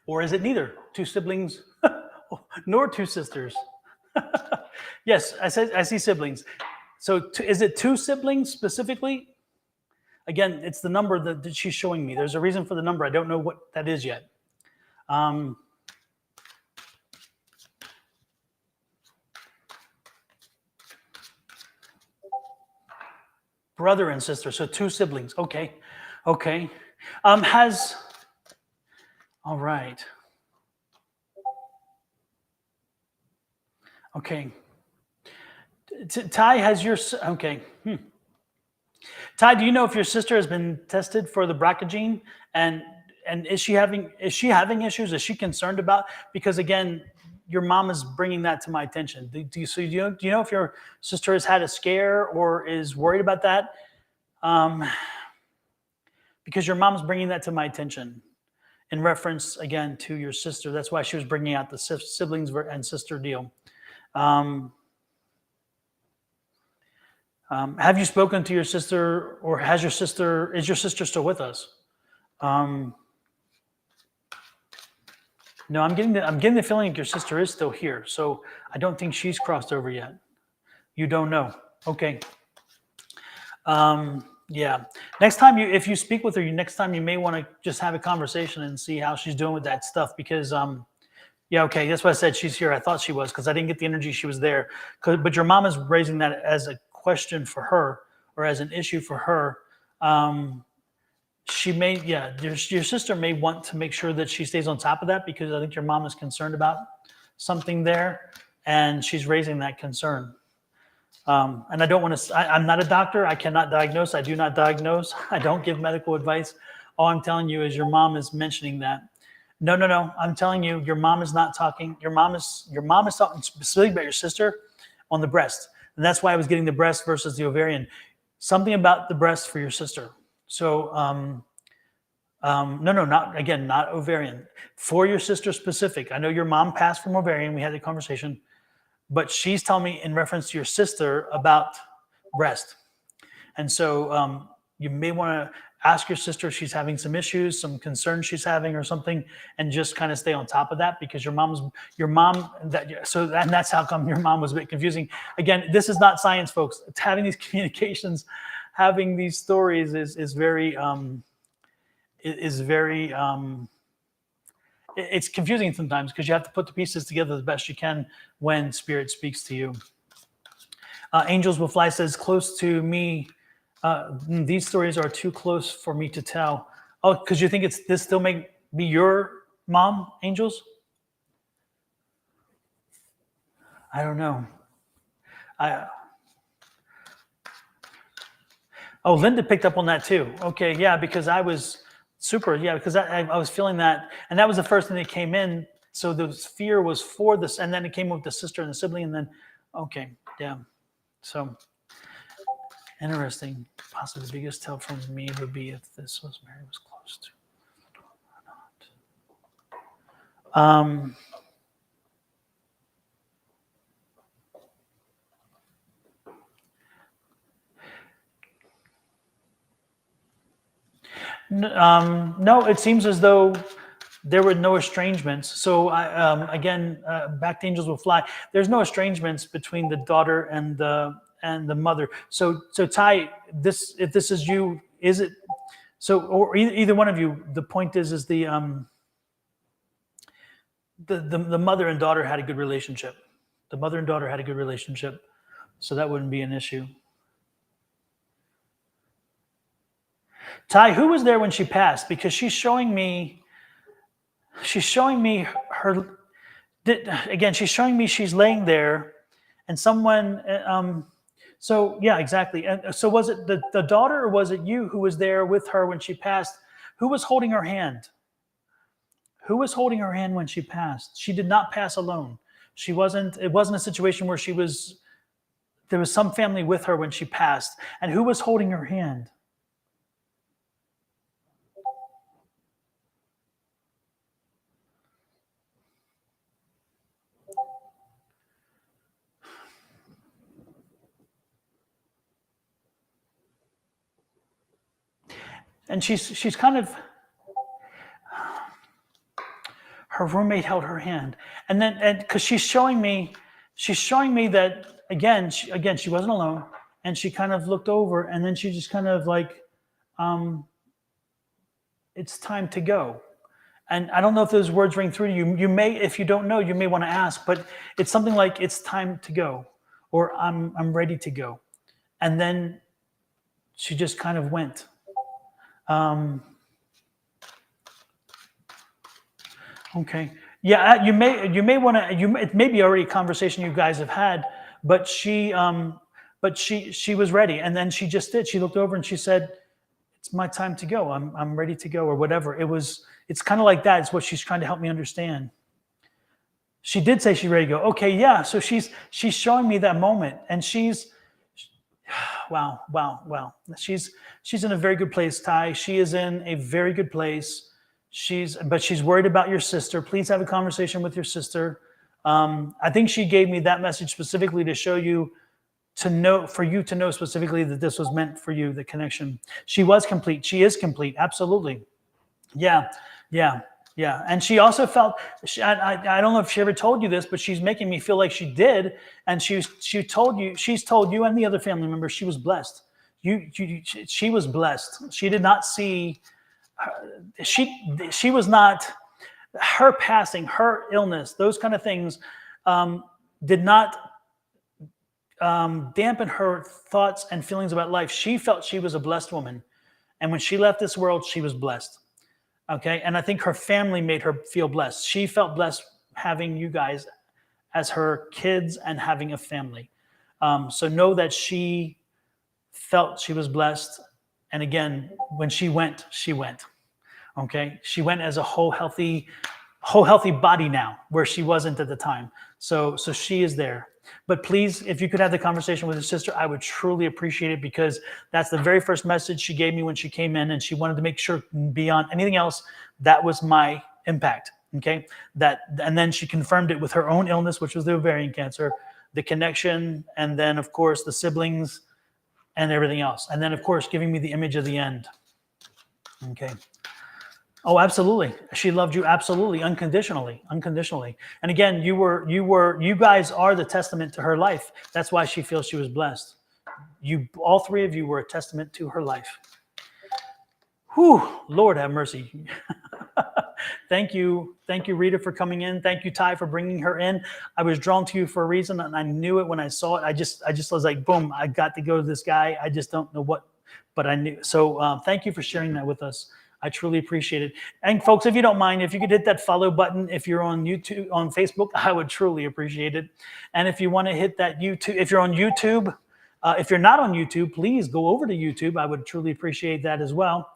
Or is it neither? 2 siblings nor 2 sisters? Yes, I see siblings. So is it 2 siblings specifically? Again, it's the number that she's showing me. There's a reason for the number. I don't know what that is yet. Brother and sister, so 2 siblings. Okay, okay. All right. Okay. Ty, has your, okay. Ty, do you know if your sister has been tested for the BRCA gene, and is she having issues? Is she concerned about? Because again, your mom is bringing that to my attention. Do you know if your sister has had a scare or is worried about that? Because your mom's bringing that to my attention in reference again to your sister. That's why she was bringing out the siblings and sister deal. Have you spoken to your sister, or is your sister still with us? No, I'm getting the feeling that your sister is still here. So I don't think she's crossed over yet. You don't know. Okay. Yeah. Next time if you speak with her, next time you may want to just have a conversation and see how she's doing with that stuff, because yeah, okay, that's why I said she's here. I thought she was, because I didn't get the energy she was there. But your mom is raising that as a question for her, or as an issue for her. She may, yeah, your sister may want to make sure that she stays on top of that, because I think your mom is concerned about something there, and she's raising that concern. And I don't want to, I'm not a doctor. I cannot diagnose. I do not diagnose. I don't give medical advice. All I'm telling you is your mom is mentioning that. No. I'm telling you, your mom is not talking. Your mom is talking specifically about your sister on the breast. And that's why I was getting the breast versus the ovarian. Something about the breast for your sister. So, not ovarian. For your sister specific. I know your mom passed from ovarian. We had a conversation. But she's telling me in reference to your sister about breast. And so you may want to ask your sister if she's having some issues, some concerns she's having or something, and just kind of stay on top of that, because and that's how come your mom was a bit confusing. Again, this is not science, folks. It's having these communications, having these stories is very it's confusing sometimes because you have to put the pieces together the best you can when Spirit speaks to you. Angels Will Fly says, close to me. These stories are too close for me to tell. Oh, because you think this still may be your mom, Angels? I don't know. Oh, Linda picked up on that too. Okay, yeah, because I was because I was feeling that, and that was the first thing that came in. So the fear was for this, and then it came with the sister and the sibling, and then, okay, yeah. So interesting. Possibly the biggest tell from me would be if this was Mary was close to or not. No, it seems as though there were no estrangements. So again, back to Angels Will Fly. There's no estrangements between the daughter and the mother. So Ty, if this is you, is it? So or either one of you. The point is the mother and daughter had a good relationship. The mother and daughter had a good relationship, so that wouldn't be an issue. Ty, who was there when she passed? Because she's showing me her. Again, she's showing me she's laying there, and someone. So yeah, exactly. And so was it the daughter, or was it you who was there with her when she passed? Who was holding her hand? Who was holding her hand when she passed? She did not pass alone. She wasn't. It wasn't a situation where she was. There was some family with her when she passed, and who was holding her hand? And she's kind of, her roommate held her hand, and because she's showing me that again she wasn't alone, and she kind of looked over, and then she just kind of like, it's time to go. And I don't know if those words ring through to you. You may, if you don't know, you may want to ask, but it's something like, it's time to go, or I'm ready to go. And then she just kind of went. Okay. Yeah, you may want to. It may be already a conversation you guys have had, but she was ready, and then she just did. She looked over and she said, "It's my time to go. I'm ready to go," or whatever. It's kind of like that. It's what she's trying to help me understand. She did say she's ready to go. Okay, yeah. So she's showing me that moment, and she's wow. She's in a very good place, Ty. She is in a very good place. But she's worried about your sister. Please have a conversation with your sister. I think she gave me that message specifically to show you, for you to know specifically that this was meant for you, the connection. She was complete. She is complete. Absolutely. Yeah. And she also felt, I don't know if she ever told you this, but she's making me feel like she did. And she's told you and the other family members she was blessed. She was blessed. She did not see, she was not, her passing, her illness, those kind of things did not dampen her thoughts and feelings about life. She felt she was a blessed woman. And when she left this world, she was blessed. Okay. And I think her family made her feel blessed. She felt blessed having you guys as her kids and having a family. So know that she felt she was blessed. And again, when she went, she went. Okay. She went as a whole healthy body now, where she wasn't at the time. So she is there. But please, if you could have the conversation with your sister, I would truly appreciate it, because that's the very first message she gave me when she came in, and she wanted to make sure, beyond anything else, that was my impact. Okay. And then she confirmed it with her own illness, which was the ovarian cancer, the connection, and then of course the siblings and everything else. And then of course, giving me the image of the end. Okay. Oh, absolutely. She loved you absolutely, unconditionally. And again, you guys are the testament to her life. That's why she feels she was blessed. All three of you were a testament to her life. Whew, Lord have mercy. Thank you, Rita, for coming in. Thank you, Ty, for bringing her in. I was drawn to you for a reason, and I knew it when I saw it. I just was like, boom, I got to go to this guy. I just don't know what, but I knew. So thank you for sharing that with us. I truly appreciate it. And folks, if you don't mind, if you could hit that follow button, if you're on YouTube, on Facebook, I would truly appreciate it. And if you want to hit that YouTube, if you're on YouTube, if you're not on YouTube, please go over to YouTube. I would truly appreciate that as well.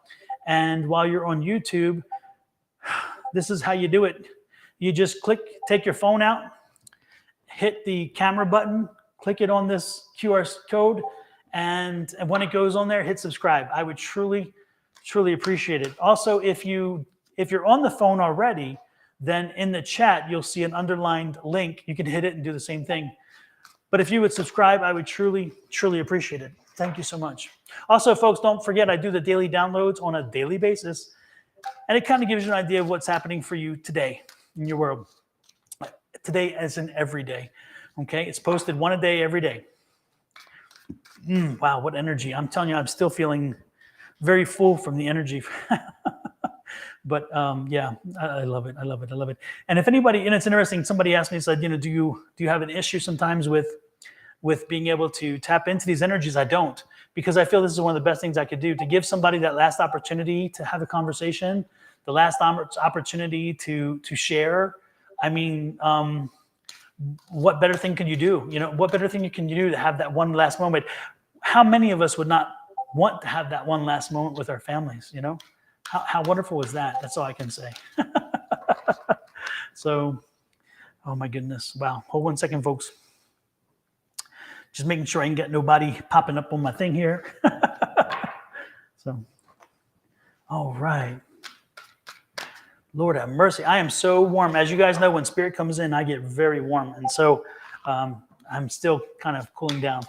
And while you're on YouTube, this is how you do it. You just take your phone out, hit the camera button, click it on this QR code, and when it goes on there, hit subscribe. I would truly appreciate it. Also, if you're on the phone already, then in the chat, you'll see an underlined link. You can hit it and do the same thing. But if you would subscribe, I would truly appreciate it. Thank you so much. Also, folks, don't forget, I do the daily downloads on a daily basis. And it kind of gives you an idea of what's happening for you today in your world. Today as in every day. Okay? It's posted one a day, every day. Wow, what energy. I'm telling you, I'm still feeling very full from the energy. But yeah, I love it. I love it. I love it. And if anybody, and it's interesting, somebody asked me, said, do you have an issue sometimes with being able to tap into these energies? I don't, because I feel this is one of the best things I could do, to give somebody that last opportunity to have a conversation, the last opportunity to share. I mean, what better thing can you do? What better thing can you do to have that one last moment? How many of us would not want to have that one last moment with our families? How wonderful is that? That's all I can say. So, oh my goodness. Wow. Hold 1 second, folks. Just making sure I can get nobody popping up on my thing here. So, all right. Lord have mercy. I am so warm. As you guys know, when spirit comes in, I get very warm. And so I'm still kind of cooling down.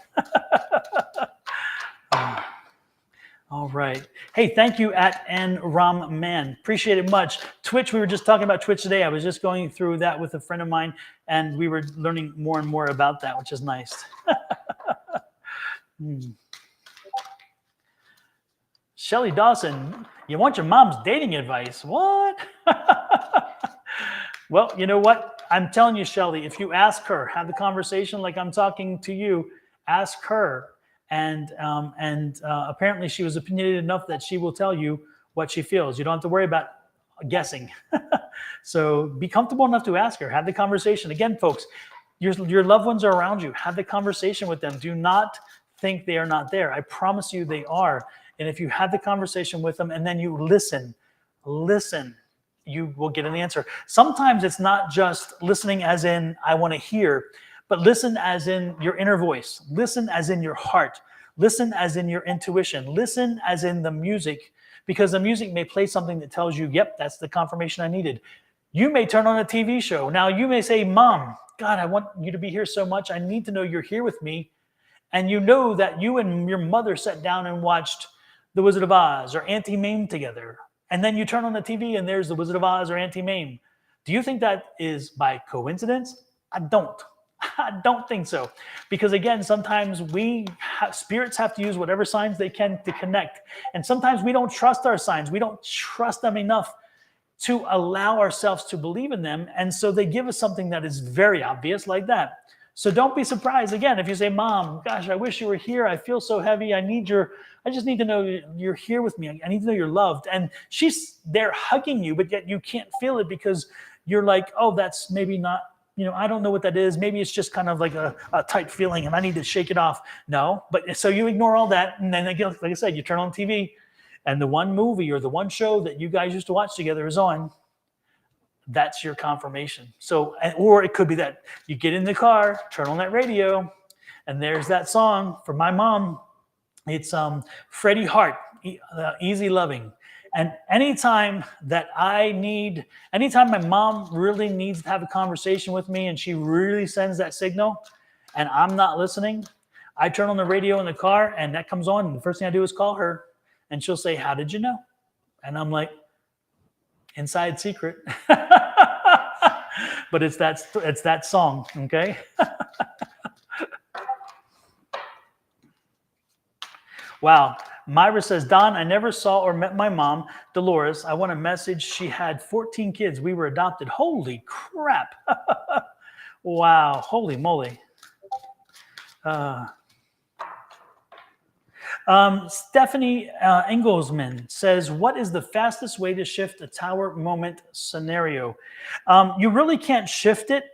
All right. Hey, thank you at NRAMMan. Appreciate it much. Twitch, we were just talking about Twitch today. I was just going through that with a friend of mine, and we were learning more and more about that, which is nice. Shelly Dawson, you want your mom's dating advice? What? Well, you know what? I'm telling you, Shelly, if you ask her, have the conversation like I'm talking to you, ask her. And apparently she was opinionated enough that she will tell you what she feels. You don't have to worry about guessing. So be comfortable enough to ask her. Have the conversation. Again, folks, your loved ones are around you. Have the conversation with them. Do not think they are not there. I promise you they are. And if you have the conversation with them and then you listen, you will get an answer. Sometimes it's not just listening as in I want to hear, but listen as in your inner voice. Listen as in your heart. Listen as in your intuition. Listen as in the music, because the music may play something that tells you, yep, that's the confirmation I needed. You may turn on a TV show. Now you may say, Mom, God, I want you to be here so much. I need to know you're here with me. And you know that you and your mother sat down and watched The Wizard of Oz or Auntie Mame together. And then you turn on the TV and there's The Wizard of Oz or Auntie Mame. Do you think that is by coincidence? I don't. I don't think so. Because again, sometimes spirits have to use whatever signs they can to connect. And sometimes we don't trust our signs. We don't trust them enough to allow ourselves to believe in them. And so they give us something that is very obvious like that. So don't be surprised, again, if you say, Mom, gosh, I wish you were here. I feel so heavy. I just need to know you're here with me. I need to know you're loved. And she's there hugging you, but yet you can't feel it because you're like, oh, that's maybe not, I don't know what that is. Maybe it's just kind of like a tight feeling and I need to shake it off. No, but so you ignore all that. And then again, like I said, you turn on TV and the one movie or the one show that you guys used to watch together is on. That's your confirmation. So, or it could be that you get in the car, turn on that radio, and there's that song from my mom. It's Freddie Hart, Easy Loving. And anytime my mom really needs to have a conversation with me and she really sends that signal and I'm not listening, I turn on the radio in the car and that comes on. And the first thing I do is call her and she'll say, how did you know? And I'm like, inside secret. But it's that song, okay? Wow. Myra says, Don, I never saw or met my mom, Dolores. I want a message. She had 14 kids. We were adopted. Holy crap. Wow. Holy moly. Stephanie Engelsman says, what is the fastest way to shift a tower moment scenario? You really can't shift it,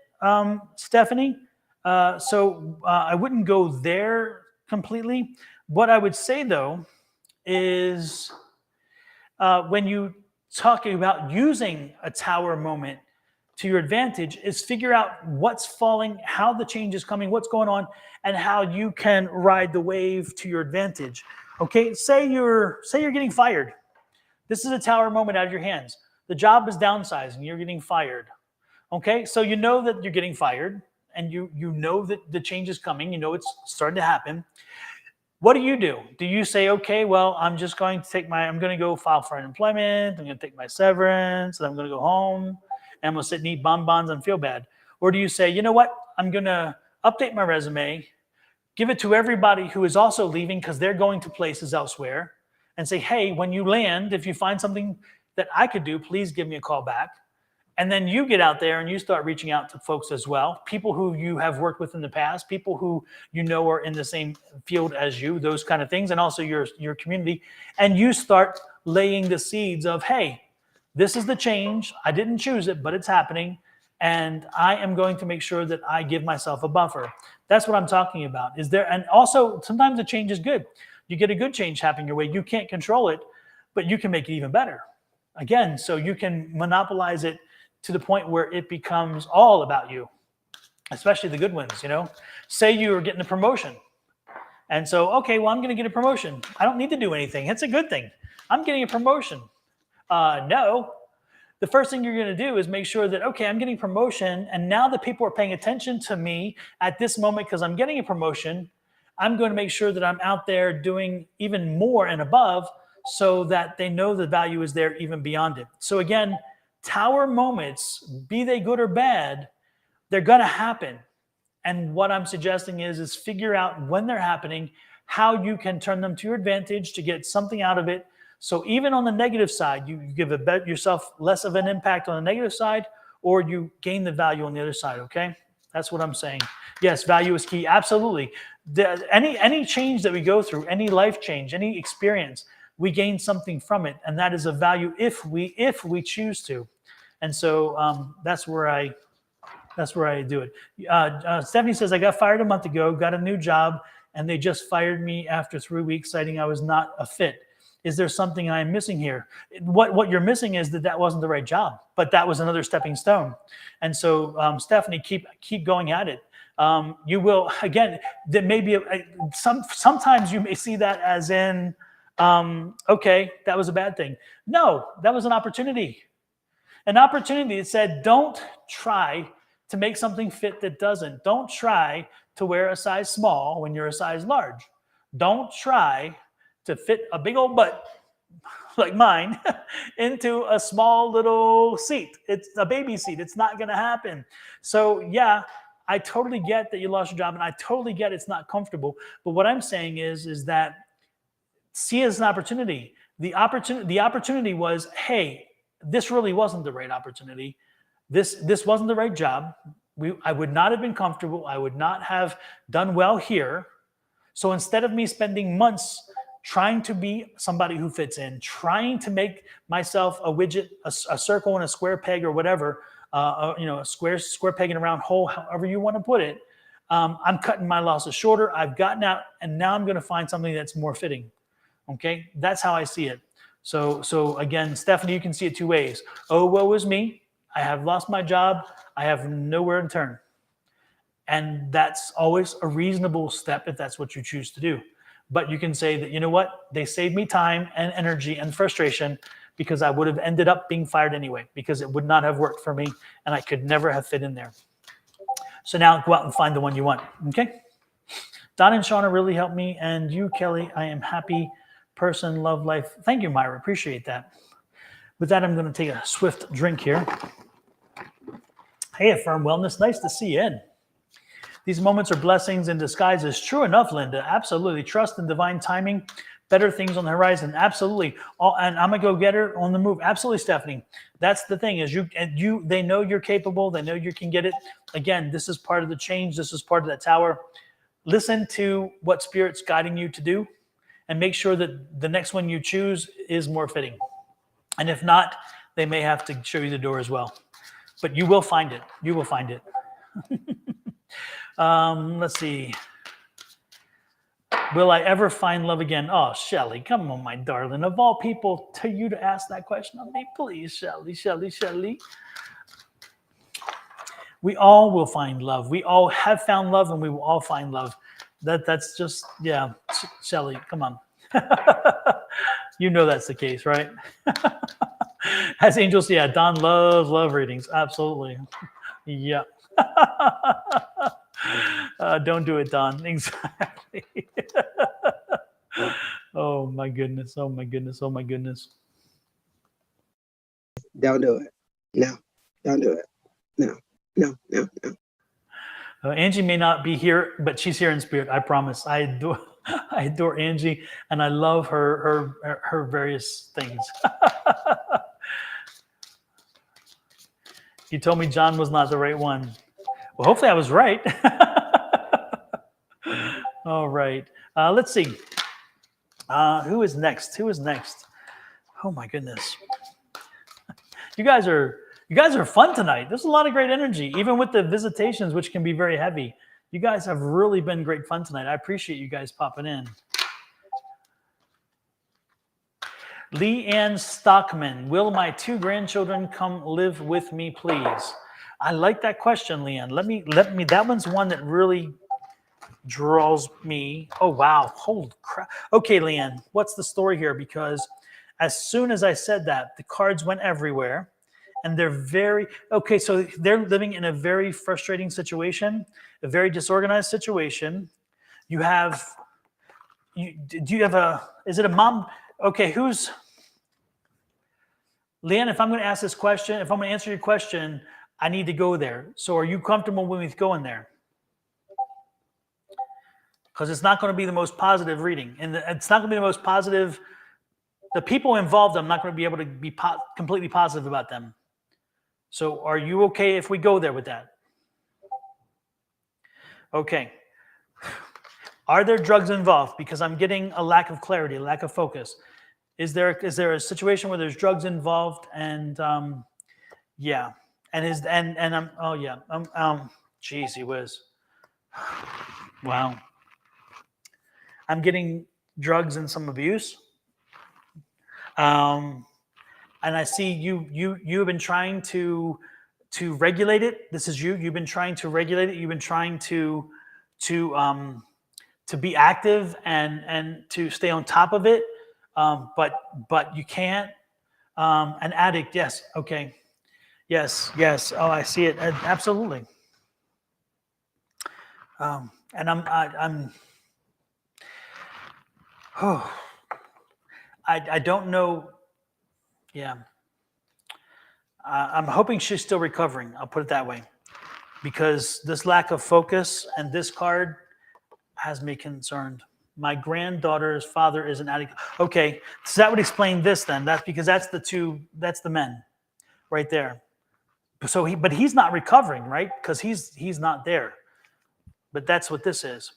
Stephanie. So I wouldn't go there completely. What I would say, though, is when you talking about using a tower moment to your advantage, is figure out what's falling, how the change is coming, what's going on, and how you can ride the wave to your advantage. Okay, say you're getting fired. This is a tower moment out of your hands. The job is downsizing, you're getting fired. Okay, so you know that you're getting fired, and you know that the change is coming, you know it's starting to happen. What do? Do you say, okay, well, I'm just going to I'm going to go file for unemployment, I'm going to take my severance, and I'm going to go home, and I'm going to sit and eat bonbons and feel bad? Or do you say, you know what, I'm going to update my resume, give it to everybody who is also leaving because they're going to places elsewhere, and say, hey, when you land, if you find something that I could do, please give me a call back. And then you get out there and you start reaching out to folks as well, people who you have worked with in the past, people who you know are in the same field as you, those kind of things, and also your community. And you start laying the seeds of, hey, this is the change. I didn't choose it, but it's happening. And I am going to make sure that I give myself a buffer. That's what I'm talking about. And also, sometimes the change is good. You get a good change happening your way. You can't control it, but you can make it even better. Again, so you can monopolize it to the point where it becomes all about you, especially the good ones, you know. Say you are getting a promotion. And so, okay, well, I'm going to get a promotion. I don't need to do anything. It's a good thing. I'm getting a promotion. No. The first thing you're going to do is make sure that, okay, I'm getting a promotion, and now that people are paying attention to me at this moment because I'm getting a promotion, I'm going to make sure that I'm out there doing even more and above so that they know the value is there even beyond it. So again, tower moments, be they good or bad, they're going to happen. And what I'm suggesting is figure out when they're happening, how you can turn them to your advantage to get something out of it. So even on the negative side, you give yourself less of an impact on the negative side, or you gain the value on the other side, okay? That's what I'm saying. Yes, value is key. Absolutely. Any change that we go through, any life change, any experience, we gain something from it. And that is a value if we choose to. And so that's where I do it. Stephanie says, I got fired a month ago, got a new job, and they just fired me after 3 weeks, citing I was not a fit. Is there something I'm missing here? What you're missing is that wasn't the right job, but that was another stepping stone. And so, Stephanie, keep going at it. You will, again, there may be sometimes you may see that as in, okay, that was a bad thing. No, that was an opportunity. An opportunity that said, don't try to make something fit that doesn't. Don't try to wear a size small when you're a size large. Don't try to fit a big old butt like mine into a small little seat. It's a baby seat. It's not going to happen. So yeah, I totally get that you lost your job, and I totally get it's not comfortable. But what I'm saying is that see it as an opportunity. The opportunity was, hey, this really wasn't the right opportunity. This wasn't the right job. I would not have been comfortable. I would not have done well here. So instead of me spending months trying to be somebody who fits in, trying to make myself a widget, a circle and a square peg or whatever, a square peg in a round hole, however you want to put it, I'm cutting my losses shorter. I've gotten out, and now I'm going to find something that's more fitting. Okay, that's how I see it. So again, Stephanie, you can see it two ways. Oh, woe is me. I have lost my job. I have nowhere to turn. And that's always a reasonable step if that's what you choose to do. But you can say that, you know what? They saved me time and energy and frustration because I would have ended up being fired anyway because it would not have worked for me and I could never have fit in there. So now go out and find the one you want. Okay? Don and Shauna really helped me. And you, Kelly, I am happy person, love life. Thank you, Myra. Appreciate that. With that, I'm going to take a swift drink here. Hey, Affirm Wellness. Nice to see you in. These moments are blessings in disguise. True enough, Linda. Absolutely. Trust in divine timing. better things on the horizon. Absolutely. And I'm a go-getter on the move. Absolutely, Stephanie. That's the thing is they know you're capable. They know you can get it. Again, this is part of the change. This is part of that tower. Listen to what Spirit's guiding you to do and make sure that the next one you choose is more fitting. And if not, they may have to show you the door as well. But you will find it. You will find it. Let's see. Will I ever find love again? Oh, Shelly, come on, my darling. Of all people, to you to ask that question of me, please, Shelly, Shelly, Shelly. We all will find love. We all have found love, and we will all find love. That's just, yeah, Shelly, come on. You know that's the case, right? As angels, yeah, Don loves love readings. Absolutely. Yeah. Don't do it, Don. Exactly. Oh my goodness. Oh my goodness. Oh my goodness. Don't do it. No, don't do it. No, no, no, no. Angie may not be here, but she's here in spirit. I promise. I adore Angie, and I love her various things. You told me John was not the right one. Well, hopefully I was right. All right. Let's see. Who is next? Who is next? Oh my goodness. You guys are fun tonight. There's a lot of great energy, even with the visitations, which can be very heavy. You guys have really been great fun tonight. I appreciate you guys popping in. Lee Ann Stockman, will my 2 grandchildren come live with me, please? I like that question, Leanne. Let me. That one's one that really draws me. Oh wow! Holy crap! Okay, Leanne, what's the story here? Because as soon as I said that, the cards went everywhere, and they're very okay. So they're living in a very frustrating situation, a very disorganized situation. Do you have a? Is it a mom? Okay, who's Leanne? If I'm going to ask this question, if I'm going to answer your question, I need to go there. So are you comfortable with me going there? Because it's not going to be the most positive reading. And it's not going to be the most positive. The people involved, I'm not going to be able to be completely positive about them. So are you okay if we go there with that? Okay. Are there drugs involved? Because I'm getting a lack of clarity, a lack of focus. Is there a situation where there's drugs involved? And yeah. And I'm, oh yeah, geez, he was, wow. I'm getting drugs and some abuse. And I see you've been trying to regulate it. This is you've been trying to regulate it. You've been trying to be active and to stay on top of it. But you can't. An addict, yes, okay. Yes. Oh, I see it. Absolutely. And I don't know. Yeah. I'm hoping she's still recovering. I'll put it that way, because this lack of focus and this card has me concerned. My granddaughter's father is an addict. Okay, so that would explain this then. That's because that's the men right there. So but he's not recovering, right? Because he's not there. But that's what this is,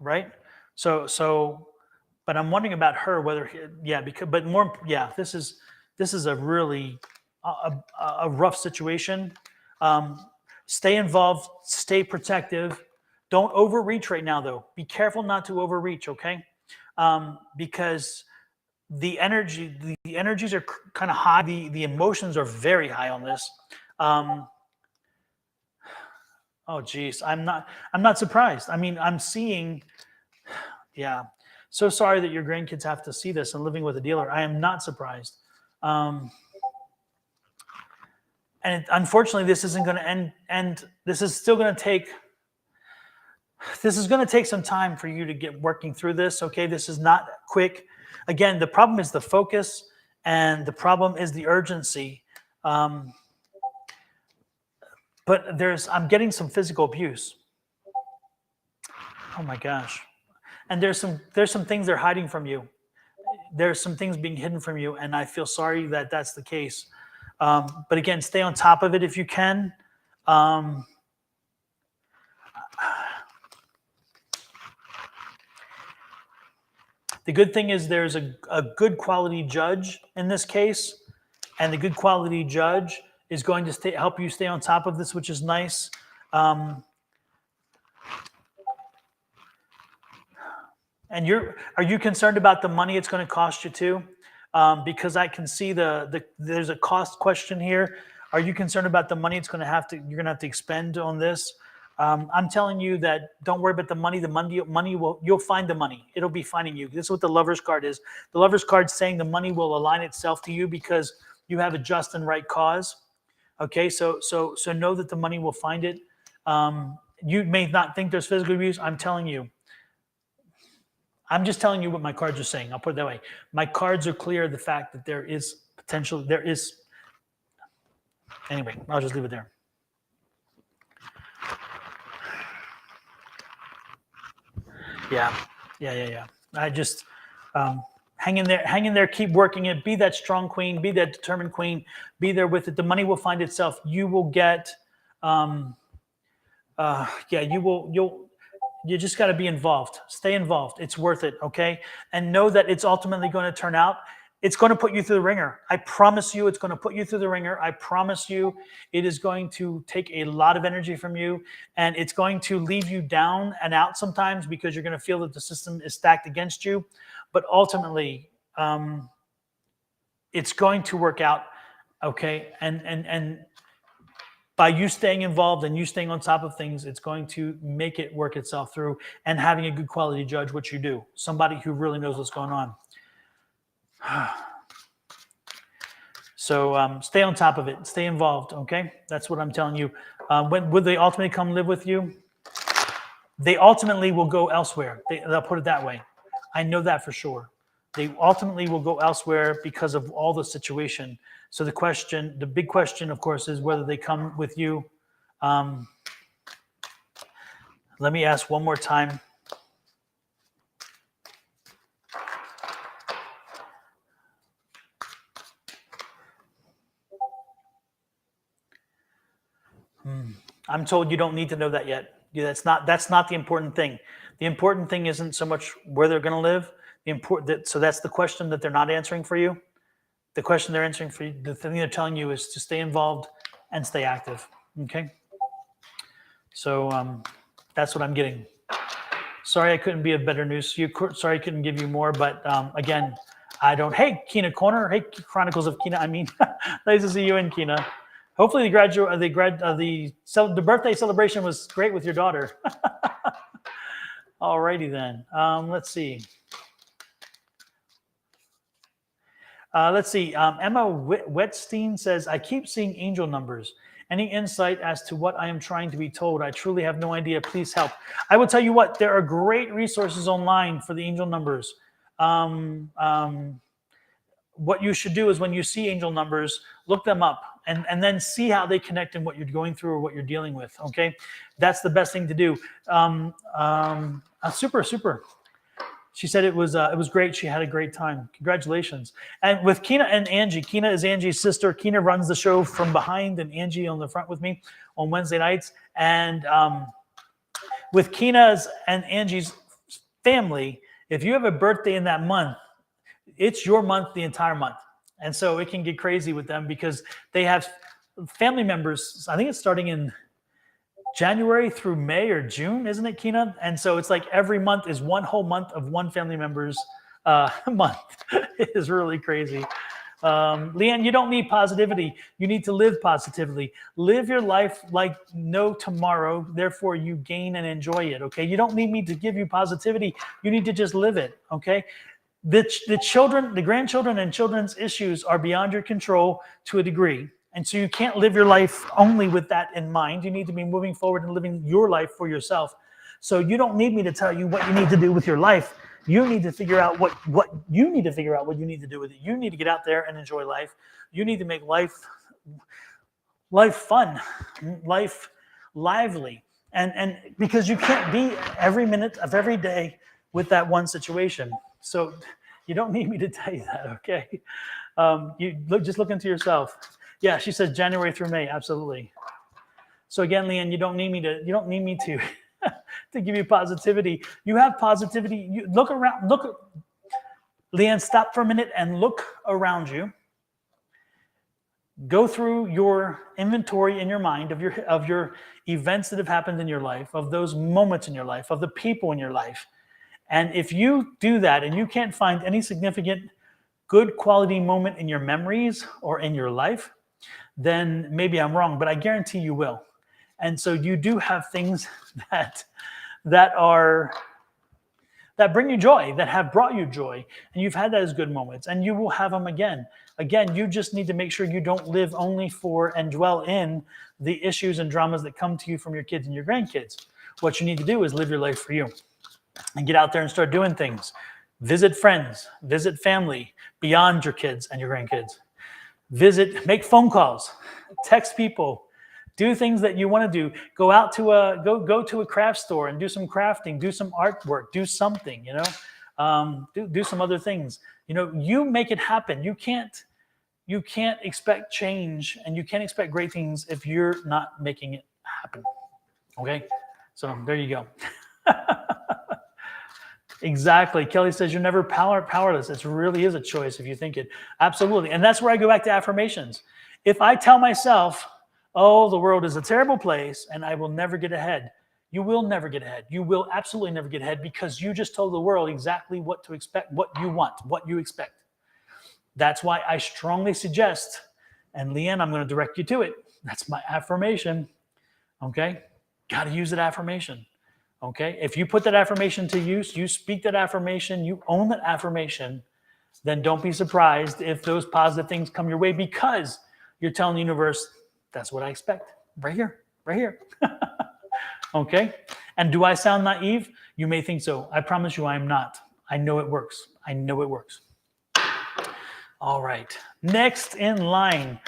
right? So, but I'm wondering about her, whether this is a really a rough situation. Stay involved, stay protective. Don't overreach right now, though. Be careful not to overreach, okay? Because the energies are kind of high. The emotions are very high on this. Oh geez, I'm not surprised. I mean, I'm seeing, yeah. So sorry that your grandkids have to see this and living with a dealer. I am not surprised. And unfortunately, this isn't going to end. This is still going to take. This is going to take some time for you to get working through this. Okay, this is not quick. Again, the problem is the focus, and the problem is the urgency. But I'm getting some physical abuse. Oh my gosh. And there's some things they're hiding from you. there's some things being hidden from you, and I feel sorry that that's the case. But again, stay on top of it if you can. The good thing is there's a good quality judge in this case, and the good quality judge is going to help you stay on top of this, which is nice. And are you concerned about the money it's going to cost you too? Because I can see there's a cost question here. Are you concerned about the money you're going to have to expend on this? I'm telling you that don't worry about the money. You'll find the money. It'll be finding you. This is what the Lover's card is. The Lover's card is saying the money will align itself to you because you have a just and right cause. Okay, so know that the money will find it. You may not think there's physical abuse. I'm telling you. I'm just telling you what my cards are saying. I'll put it that way. My cards are clear the fact that there is potential. Anyway, I'll just leave it there. Yeah. I just hang in there, keep working it. Be that strong queen, be that determined queen, be there with it. The money will find itself. You will get, you just got to be involved. Stay involved. It's worth it, okay? And know that it's ultimately going to turn out. It's going to put you through the ringer. I promise you it's going to put you through the ringer. I promise you it is going to take a lot of energy from you, and it's going to leave you down and out sometimes because you're going to feel that the system is stacked against you. But ultimately, it's going to work out, okay? And by you staying involved and you staying on top of things, it's going to make it work itself through, and having a good quality judge, which you do. Somebody who really knows what's going on. So stay on top of it. Stay involved, okay? That's what I'm telling you. Would they ultimately come live with you? They ultimately will go elsewhere. They'll put it that way. I know that for sure. They ultimately will go elsewhere because of all the situation. So the big question, of course, is whether they come with you. Let me ask one more time. I'm told you don't need to know that yet. That's not the important thing. The important thing isn't so much where they're going to live. So that's the question that they're not answering for you. The question they're answering for you, the thing they're telling you is to stay involved and stay active. Okay. So that's what I'm getting. Sorry I couldn't be of better news. Sorry I couldn't give you more, but again, I don't. Hey, Kina Corner. Hey, Chronicles of Kina. I mean, nice to see you in, Kina. Hopefully the birthday celebration was great with your daughter. Alrighty then. Let's see. Emma Wetstein says, I keep seeing angel numbers. Any insight as to what I am trying to be told? I truly have no idea. Please help. I will tell you what, there are great resources online for the angel numbers. What you should do is when you see angel numbers, look them up and then see how they connect in what you're going through or what you're dealing with. Okay. That's the best thing to do. Super. She said it was great. She had a great time. Congratulations. And with Kina and Angie, Kina is Angie's sister. Kina runs the show from behind and Angie on the front with me on Wednesday nights. And with Kina's and Angie's family, if you have a birthday in that month, it's your month the entire month. And so it can get crazy with them because they have family members. I think it's starting in January through May or June, isn't it, Kina? And so it's like every month is one whole month of one family member's month. It is really crazy. Leanne, you don't need positivity. You need to live positively. Live your life like no tomorrow. Therefore, you gain and enjoy it. Okay. You don't need me to give you positivity. You need to just live it. Okay. The children, the grandchildren, and children's issues are beyond your control to a degree. And so you can't live your life only with that in mind. You need to be moving forward and living your life for yourself. So you don't need me to tell you what you need to do with your life. You need to figure out what you need to figure out what you need to do with it. You need to get out there and enjoy life. You need to make life fun, life lively. And because you can't be every minute of every day with that one situation. So You don't need me to tell you that, okay? Just look into yourself. Yeah, she says January through May. Absolutely. So again, Leanne, you don't need me to to give you positivity. You have positivity. You look around. Leanne, stop for a minute and look around you. Go through your inventory in your mind of your events that have happened in your life, of those moments in your life, of the people in your life. And if you do that and you can't find any significant good quality moment in your memories or in your life, then maybe I'm wrong, but I guarantee you will. And so you do have things that bring you joy, that have brought you joy, and you've had those good moments, and you will have them again. Again, you just need to make sure you don't live only for and dwell in the issues and dramas that come to you from your kids and your grandkids. What you need to do is live your life for you and get out there and start doing things. Visit friends, visit family beyond your kids and your grandkids. Make phone calls, text people, do things that you want to do. Go out to a craft store and do some crafting, do some artwork, do something, do some other things. You make it happen. You can't expect change, and you can't expect great things if you're not making it happen. Okay? So there you go. Exactly. Kelly says you're never powerless. It really is a choice if you think it. Absolutely. And that's where I go back to affirmations. If I tell myself, oh, the world is a terrible place and I will never get ahead, you will never get ahead. You will absolutely never get ahead because you just told the world exactly what to expect, what you want, what you expect. That's why I strongly suggest, and Leanne, I'm going to direct you to it. That's my affirmation. Okay? Got to use that affirmation. Okay? If you put that affirmation to use, you speak that affirmation, you own that affirmation, then don't be surprised if those positive things come your way because you're telling the universe, that's what I expect. Right here. Right here. Okay? And do I sound naive? You may think so. I promise you I am not. I know it works. I know it works. All right. Next in line.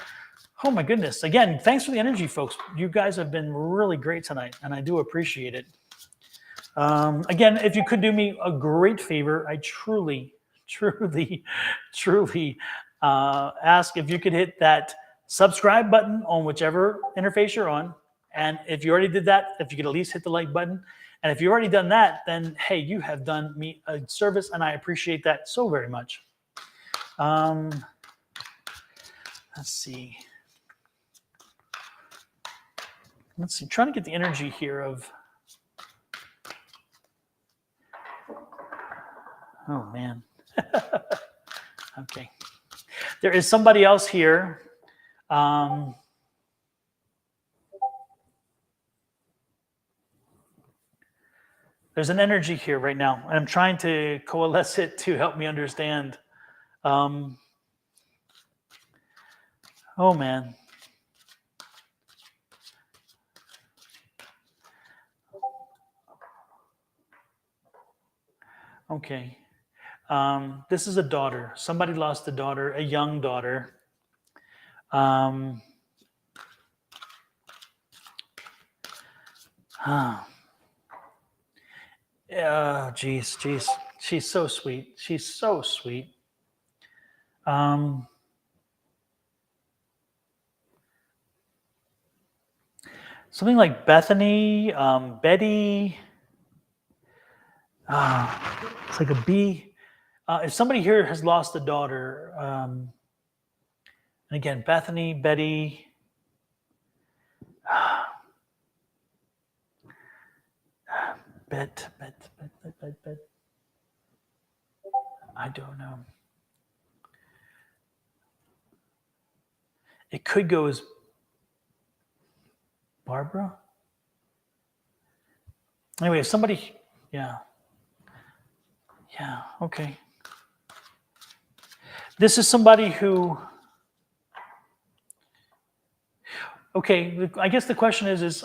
Oh my goodness. Again, thanks for the energy, folks. You guys have been really great tonight, and I do appreciate it. Again, if you could do me a great favor, I truly ask if you could hit that subscribe button on whichever interface you're on. And if you already did that, if you could at least hit the like button. And if you've already done that, then hey, you have done me a service, and I appreciate that so very much. Let's see. Trying to get the energy here of. Oh man. Okay. There is somebody else here. There's an energy here right now, and I'm trying to coalesce it to help me understand. Oh man. Okay. This is a daughter. Somebody lost a daughter, a young daughter. Oh, geez. She's so sweet. She's so sweet. Something like Bethany, Betty. It's like a B. If somebody here has lost a daughter, and again, Bethany, Betty. Bet. I don't know. It could go as Barbara. Anyway, if somebody, yeah, okay. This is somebody who, okay, I guess the question is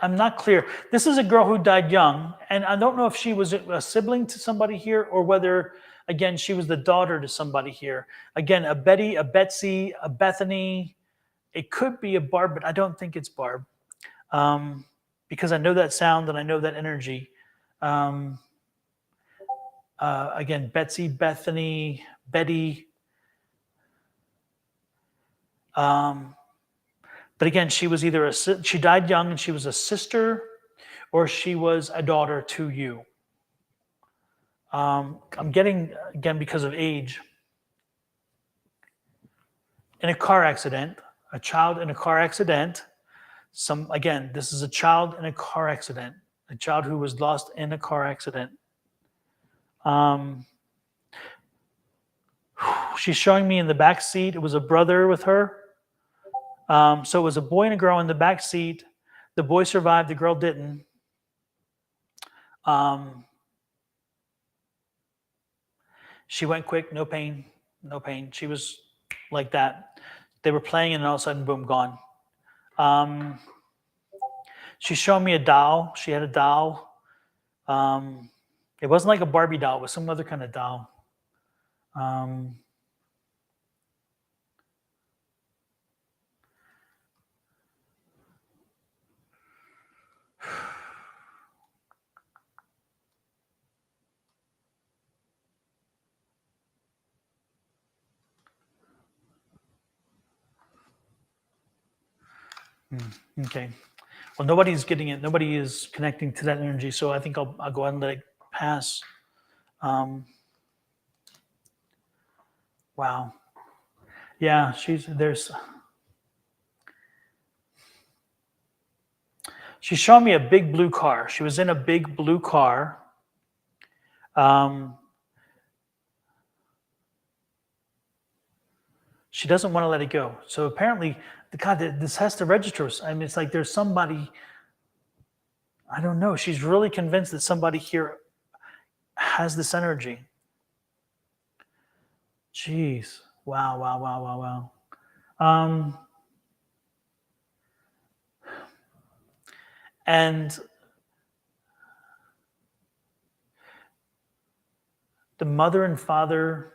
I'm not clear. This is a girl who died young, and I don't know if she was a sibling to somebody here or whether, again, she was the daughter to somebody here. Again, a Betty, a Betsy, a Bethany. It could be a Barb, but I don't think it's Barb because I know that sound and I know that energy. Again, Betsy, Bethany, Betty. But again, she was either she died young and she was a sister, or she was a daughter to you. I'm getting, again, because of age, in a car accident, a child in a car accident. Again, this is a child in a car accident, a child who was lost in a car accident. She's showing me in the back seat. It was a brother with her. So it was a boy and a girl in the back seat. The boy survived. The girl didn't. She went quick. No pain. No pain. She was like that. They were playing, and all of a sudden, boom, gone. She's showing me a doll. She had a doll. It wasn't like a Barbie doll. It was some other kind of doll. Okay. Well, nobody's getting it. Nobody is connecting to that energy. So I think I'll go ahead and let it pass. Wow. Yeah, she's showing me a big blue car. She was in a big blue car. She doesn't want to let it go. So apparently, God, this has to register. I mean, it's like there's somebody, I don't know. She's really convinced that somebody here has this energy. Jeez. Wow, wow, wow, wow, wow. And the mother and father,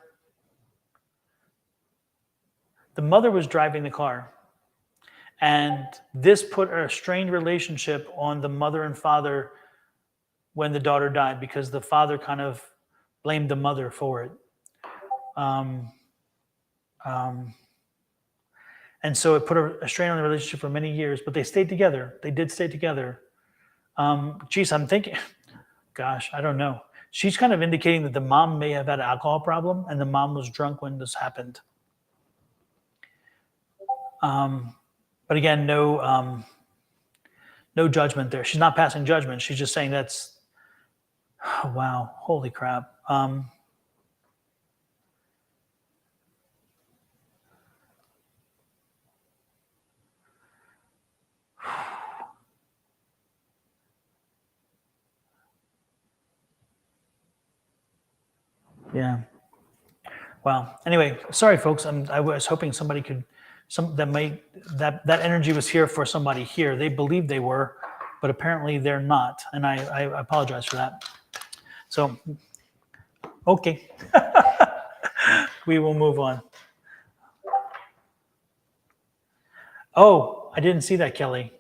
the mother was driving the car. And this put a strained relationship on the mother and father when the daughter died, because the father kind of blamed the mother for it. And so it put a strain on the relationship for many years, but they stayed together. They did stay together. Geez, I'm thinking, gosh, I don't know. She's kind of indicating that the mom may have had an alcohol problem and the mom was drunk when this happened. But again, no judgment there. She's not passing judgment. She's just saying that's, oh, wow, holy crap. Yeah. Wow. Anyway, sorry, folks. I was hoping somebody could, that energy was here for somebody here. They believed they were, but apparently they're not. And I apologize for that. So, okay. We will move on. Oh, I didn't see that, Kelly.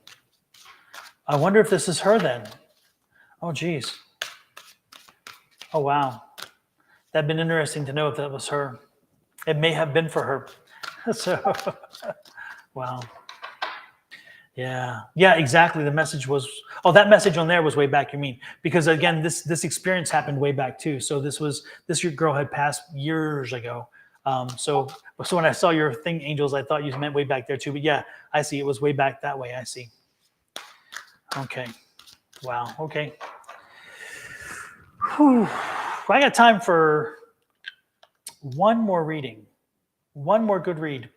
I wonder if this is her then. Oh, geez. Oh, wow. That'd been interesting to know if that was her. It may have been for her. So, wow. Yeah. Yeah, exactly. The message was, oh, that message on there was way back, you mean? Because again, this experience happened way back too. So this girl had passed years ago. So when I saw your thing, Angels, I thought you meant way back there too. But yeah, I see. It was way back that way. I see. Okay. Wow. Okay. Whew. I got time for one more reading. One more good read.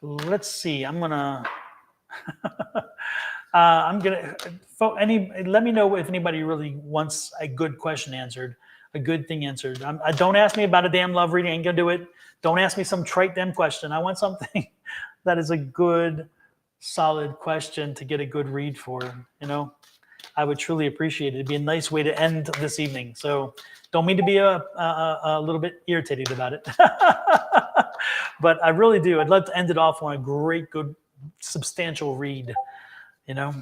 Let's see. I'm gonna let me know if anybody really wants a good question answered, a good thing answered. Don't ask me about a damn love reading. I ain't gonna do it. Don't ask me some trite damn question. I want something that is a good, solid question to get a good read for. You know, I would truly appreciate it. It'd be a nice way to end this evening. So don't mean to be a little bit irritated about it. But I really do. I'd love to end it off on a great, good, substantial read. You know,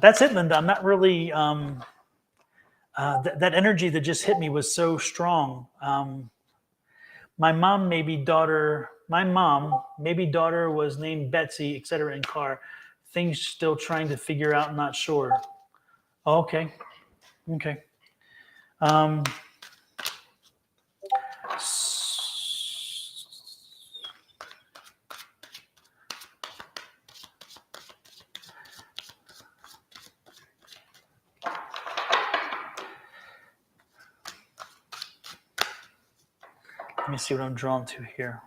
that's it, Linda. I'm not really. that energy that just hit me was so strong. My mom, maybe daughter was named Betsy, etc. in car. Things still trying to figure out, not sure. Oh, okay. Um, let me see what I'm drawn to here.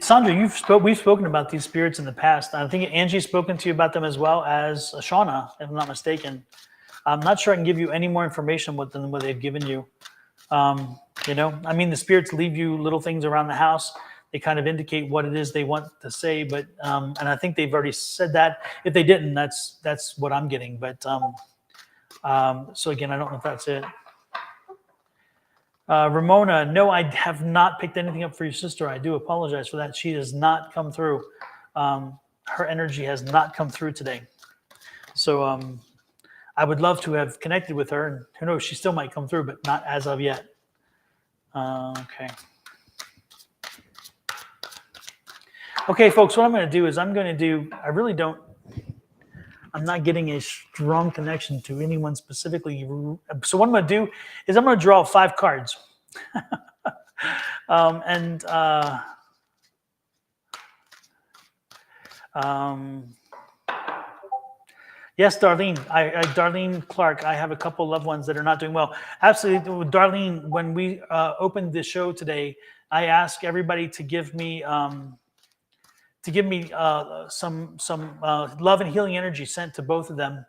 Sandra, we've spoken about these spirits in the past. I think Angie's spoken to you about them as well as Shauna, if I'm not mistaken. I'm not sure I can give you any more information than what they've given you. The spirits leave you little things around the house. They kind of indicate what it is they want to say, but and I think they've already said that. If they didn't, that's what I'm getting. But so again, I don't know if that's it. Ramona, no, I have not picked anything up for your sister. I do apologize for that. She has not come through. Her energy has not come through today. So I would love to have connected with her, and who knows, she still might come through, but not as of yet. Okay. Okay, folks, what I'm going to do is I'm not getting a strong connection to anyone specifically. So what I'm going to do is I'm going to draw 5 cards. Yes, Darlene. Darlene Clark. I have a couple loved ones that are not doing well. Absolutely, Darlene. When we opened the show today, I asked everybody to give me some love and healing energy sent to both of them,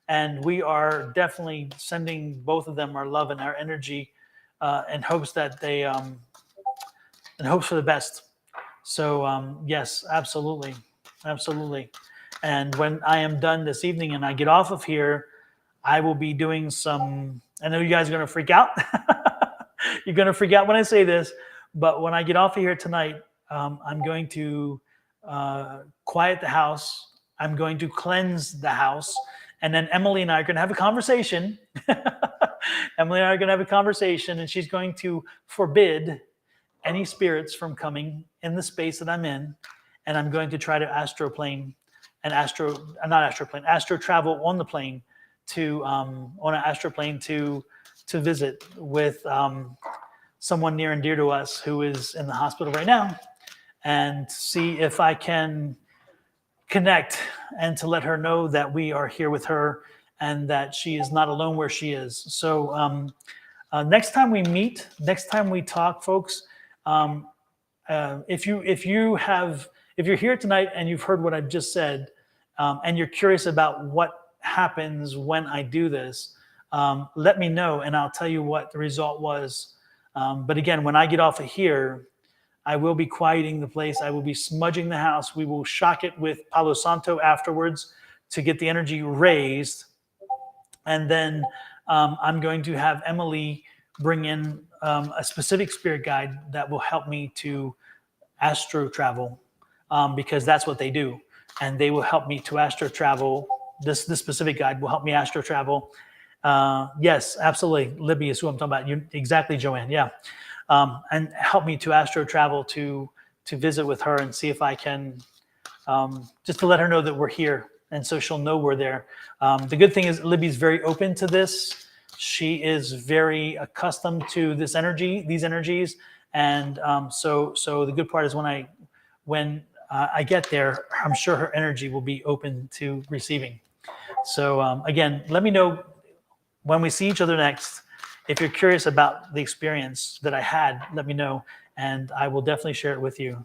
and we are definitely sending both of them our love and our energy in hopes that they in hopes for the best. So yes, absolutely. And when I am done this evening and I get off of here, I will be doing some. I know you guys are going to freak out. You're going to freak out when I say this, but when I get off of here tonight, I'm going to quiet the house. I'm going to cleanse the house. And then Emily and I are going to have a conversation. Emily and I are going to have a conversation, and she's going to forbid any spirits from coming in the space that I'm in. And I'm going to try to astro travel on the plane on an astro plane to visit with someone near and dear to us who is in the hospital right now, and see if I can connect and to let her know that we are here with her and that she is not alone where she is. So next time we meet, next time we talk, folks, if you're here tonight and you've heard what I've just said, and you're curious about what happens when I do this, let me know and I'll tell you what the result was. But again, when I get off of here, I will be quieting the place. I will be smudging the house. We will shock it with Palo Santo afterwards to get the energy raised. And then I'm going to have Emily bring in a specific spirit guide that will help me to astro travel, because that's what they do. And they will help me to astro travel. This specific guide will help me astro travel. Yes, absolutely. Libby is who I'm talking about. You exactly, Joanne. Yeah. And help me to astro travel to visit with her and see if I can just to let her know that we're here, and so she'll know we're there. The good thing is Libby's very open to this. She is very accustomed to these energies, and so the good part is when I get there, I'm sure her energy will be open to receiving. So again, let me know when we see each other next. If you're curious about the experience that I had, let me know, and I will definitely share it with you.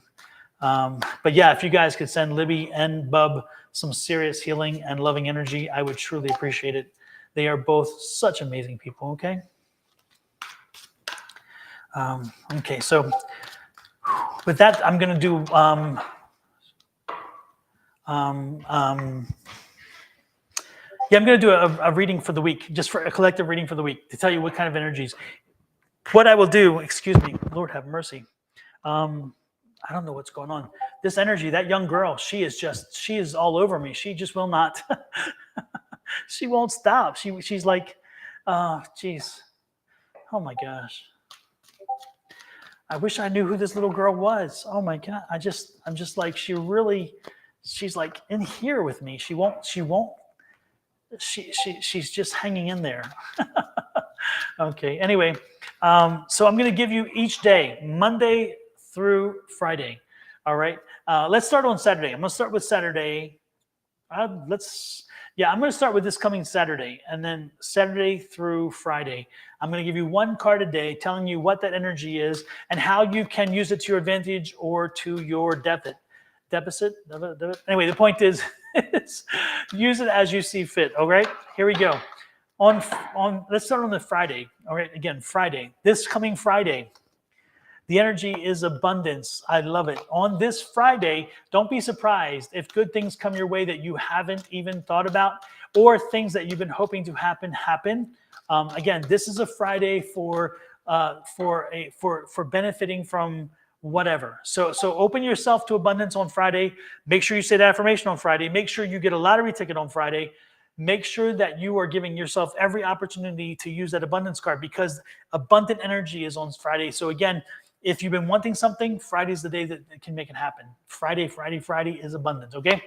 But yeah, if you guys could send Libby and Bub some serious healing and loving energy, I would truly appreciate it. They are both such amazing people, okay? Okay, so with that, I'm going to do I'm going to do a reading for the week, just for a collective reading for the week, to tell you what kind of energies. What I will do, excuse me, Lord have mercy. I don't know what's going on. this energy, that young girl, she is all over me. She just will not, she won't stop. She's like, geez, oh my gosh. I wish I knew who this little girl was. Oh my God. I'm just like, she's like in here with me. She's just hanging in there. Okay. Anyway, so I'm going to give you each day, Monday through Friday. All right. Let's start on Saturday. I'm going to start with Saturday. I'm going to start with this coming Saturday, and then Saturday through Friday. I'm going to give you one card a day telling you what that energy is and how you can use it to your advantage or to your deficit. Anyway, the point is, use it as you see fit. All right, here we go. Let's start on the Friday. All right, again, Friday. This coming Friday. The energy is abundance. I love it. On this Friday, don't be surprised if good things come your way that you haven't even thought about, or things that you've been hoping to happen. Again, this is a Friday for benefiting from whatever. So open yourself to abundance on Friday. Make sure you say the affirmation on Friday. Make sure you get a lottery ticket on Friday. Make sure that you are giving yourself every opportunity to use that abundance card, because abundant energy is on Friday. So again, if you've been wanting something, Friday's the day that it can make it happen. Friday is abundance, okay?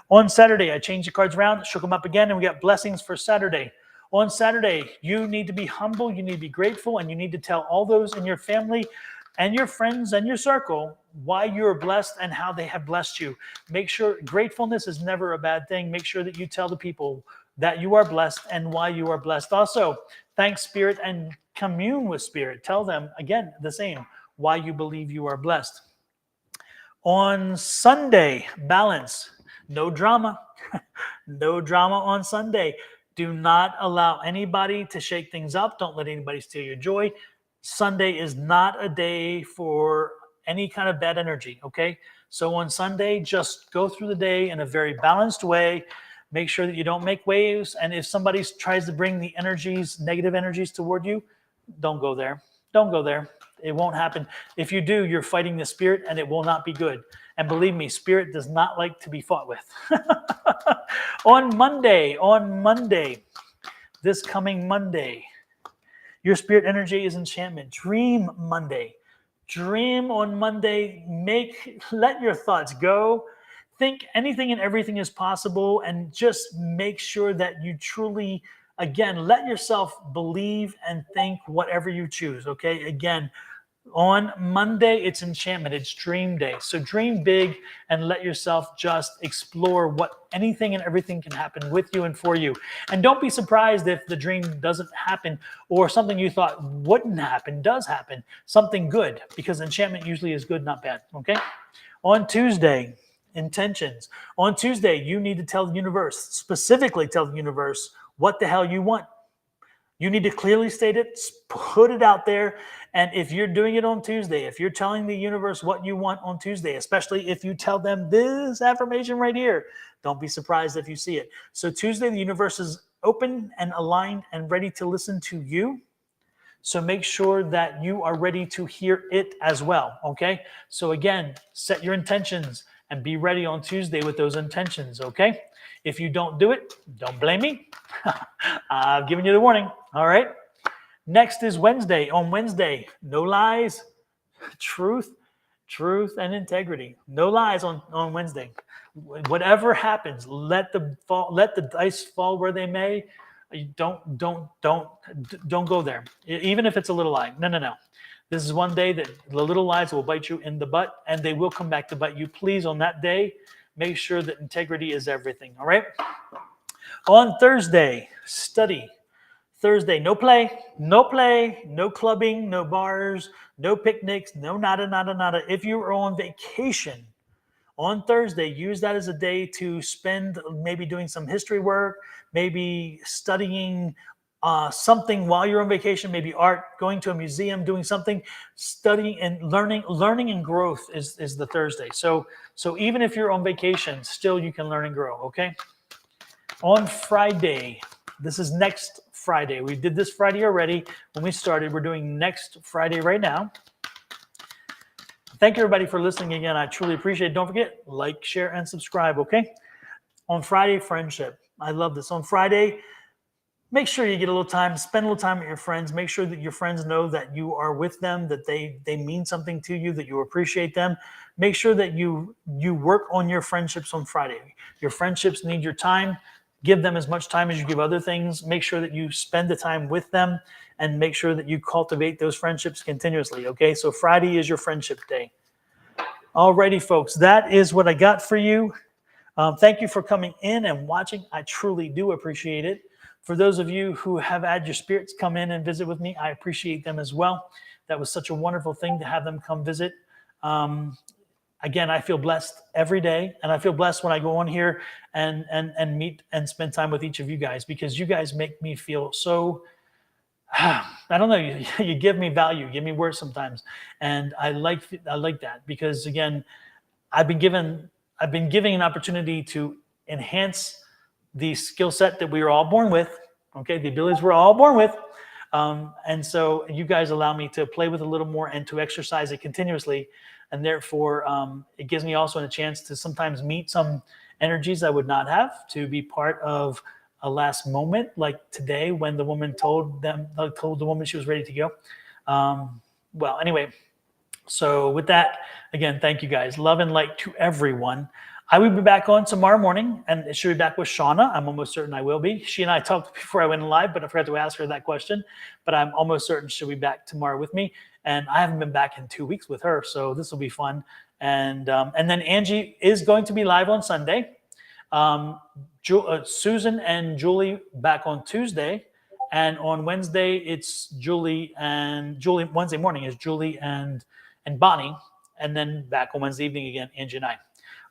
On Saturday, I changed the cards around, shook them up again, and we got blessings for Saturday. On Saturday, you need to be humble, you need to be grateful, and you need to tell all those in your family and your friends and your circle why you're blessed and how they have blessed you. Make sure gratefulness is never a bad thing. Make sure that you tell the people that you are blessed and why you are blessed. Also, thank Spirit and commune with Spirit. Tell them, again, the same, why you believe you are blessed. On Sunday, balance. No drama. No drama on Sunday. Do not allow anybody to shake things up. Don't let anybody steal your joy. Sunday is not a day for any kind of bad energy, okay? So on Sunday, just go through the day in a very balanced way. Make sure that you don't make waves. And if somebody tries to bring the negative energies toward you, don't go there. Don't go there. It won't happen. If you do, you're fighting the spirit, and it will not be good. And believe me, spirit does not like to be fought with. On Monday, this coming Monday, your spirit energy is enchantment. Dream Monday. Dream on Monday. Let your thoughts go. Think anything and everything is possible, and just make sure that you truly, again, let yourself believe and think whatever you choose, okay? Again, on Monday, it's enchantment. It's dream day. So dream big and let yourself just explore what anything and everything can happen with you and for you. And don't be surprised if the dream doesn't happen, or something you thought wouldn't happen does happen. Something good, because enchantment usually is good, not bad, okay? On Tuesday, intentions. On Tuesday, you need to tell the universe, specifically tell the universe what the hell you want. You need to clearly state it, put it out there. And if you're doing it on Tuesday, if you're telling the universe what you want on Tuesday, especially if you tell them this affirmation right here, don't be surprised if you see it. So Tuesday, the universe is open and aligned and ready to listen to you. So make sure that you are ready to hear it as well, okay? So again, set your intentions and be ready on Tuesday with those intentions, okay? If you don't do it, don't blame me. I've given you the warning, all right? Next is Wednesday. On Wednesday, no lies, truth, and integrity. No lies on Wednesday. Whatever happens, let the dice fall where they may. Don't go there, even if it's a little lie. No. This is one day that the little lies will bite you in the butt, and they will come back to bite you. Please, on that day, make sure that integrity is everything, all right? On Thursday, study. Thursday, no play, no clubbing, no bars, no picnics, no nada. If you are on vacation on Thursday, use that as a day to spend maybe doing some history work, maybe studying something while you're on vacation, maybe art, going to a museum, doing something, studying and learning and growth is the Thursday. So even if you're on vacation, still you can learn and grow, okay? On Friday, this is next Friday. We did this Friday already when we started. We're doing next Friday right now. Thank you, everybody, for listening again. I truly appreciate it. Don't forget, like, share, and subscribe, okay? On Friday, friendship. I love this. On Friday, make sure you get a little time, spend a little time with your friends. Make sure that your friends know that you are with them, that they mean something to you, that you appreciate them. Make sure that you work on your friendships on Friday. Your friendships need your time. Give them as much time as you give other things. Make sure that you spend the time with them and make sure that you cultivate those friendships continuously, okay? So Friday is your friendship day. Alrighty, folks, that is what I got for you. Thank you for coming in and watching. I truly do appreciate it. For those of you who have had your spirits come in and visit with me, I appreciate them as well. That was such a wonderful thing to have them come visit. Again, I feel blessed every day, and I feel blessed when I go on here and meet and spend time with each of you guys, because you guys make me feel so, I don't know, you give me value, give me words sometimes, and I like that, because again, I've been given an opportunity to enhance the skill set that we were all born with, okay, the abilities we're all born with. And so you guys allow me to play with it a little more and to exercise it continuously. And therefore, it gives me also a chance to sometimes meet some energies I would not have, to be part of a last moment, like today when the woman told the woman she was ready to go. Well, anyway, so with that, again, thank you guys. Love and light to everyone. I will be back on tomorrow morning, and it should be back with Shauna. I'm almost certain I will be. She and I talked before I went live, but I forgot to ask her that question. But I'm almost certain she'll be back tomorrow with me. And I haven't been back in 2 weeks with her, so this will be fun. And then Angie is going to be live on Sunday. Susan and Julie back on Tuesday. And on Wednesday, it's Julie. Wednesday morning is Julie and Bonnie. And then back on Wednesday evening again, Angie and I.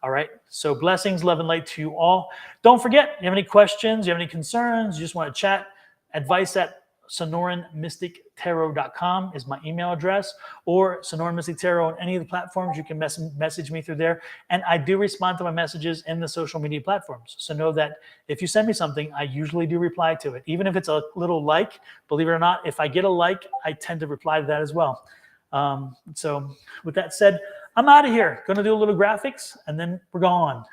All right. So blessings, love, and light to you all. Don't forget, you have any questions, you have any concerns, you just want to chat, advice@sonoranmystictarot.com is my email address, or Sonoran Mystic Tarot on any of the platforms. You can message me through there. And I do respond to my messages in the social media platforms. So know that if you send me something, I usually do reply to it. Even if it's a little like, believe it or not, if I get a like, I tend to reply to that as well. So with that said, I'm out of here. Going to do a little graphics, and then we're gone.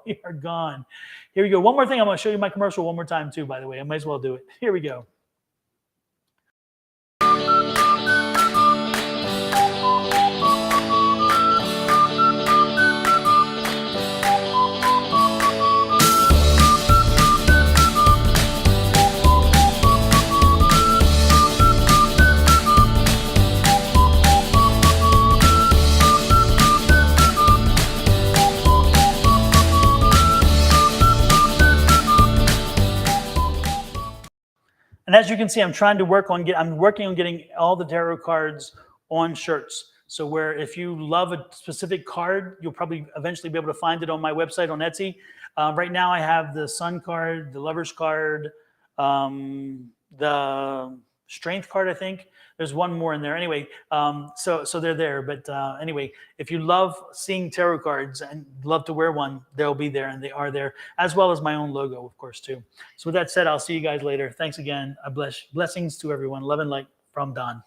We are gone. Here we go. One more thing. I'm going to show you my commercial one more time, too, by the way. I might as well do it. Here we go. And as you can see, I'm working on getting all the tarot cards on shirts. So where if you love a specific card, you'll probably eventually be able to find it on my website on Etsy. Right now I have the Sun card, the Lover's card, the Strength card, I think. There's one more in there. Anyway, so they're there. But anyway, if you love seeing tarot cards and love to wear one, they'll be there, and they are there, as well as my own logo, of course, too. So with that said, I'll see you guys later. Thanks again. Blessings to everyone. Love and light from Don.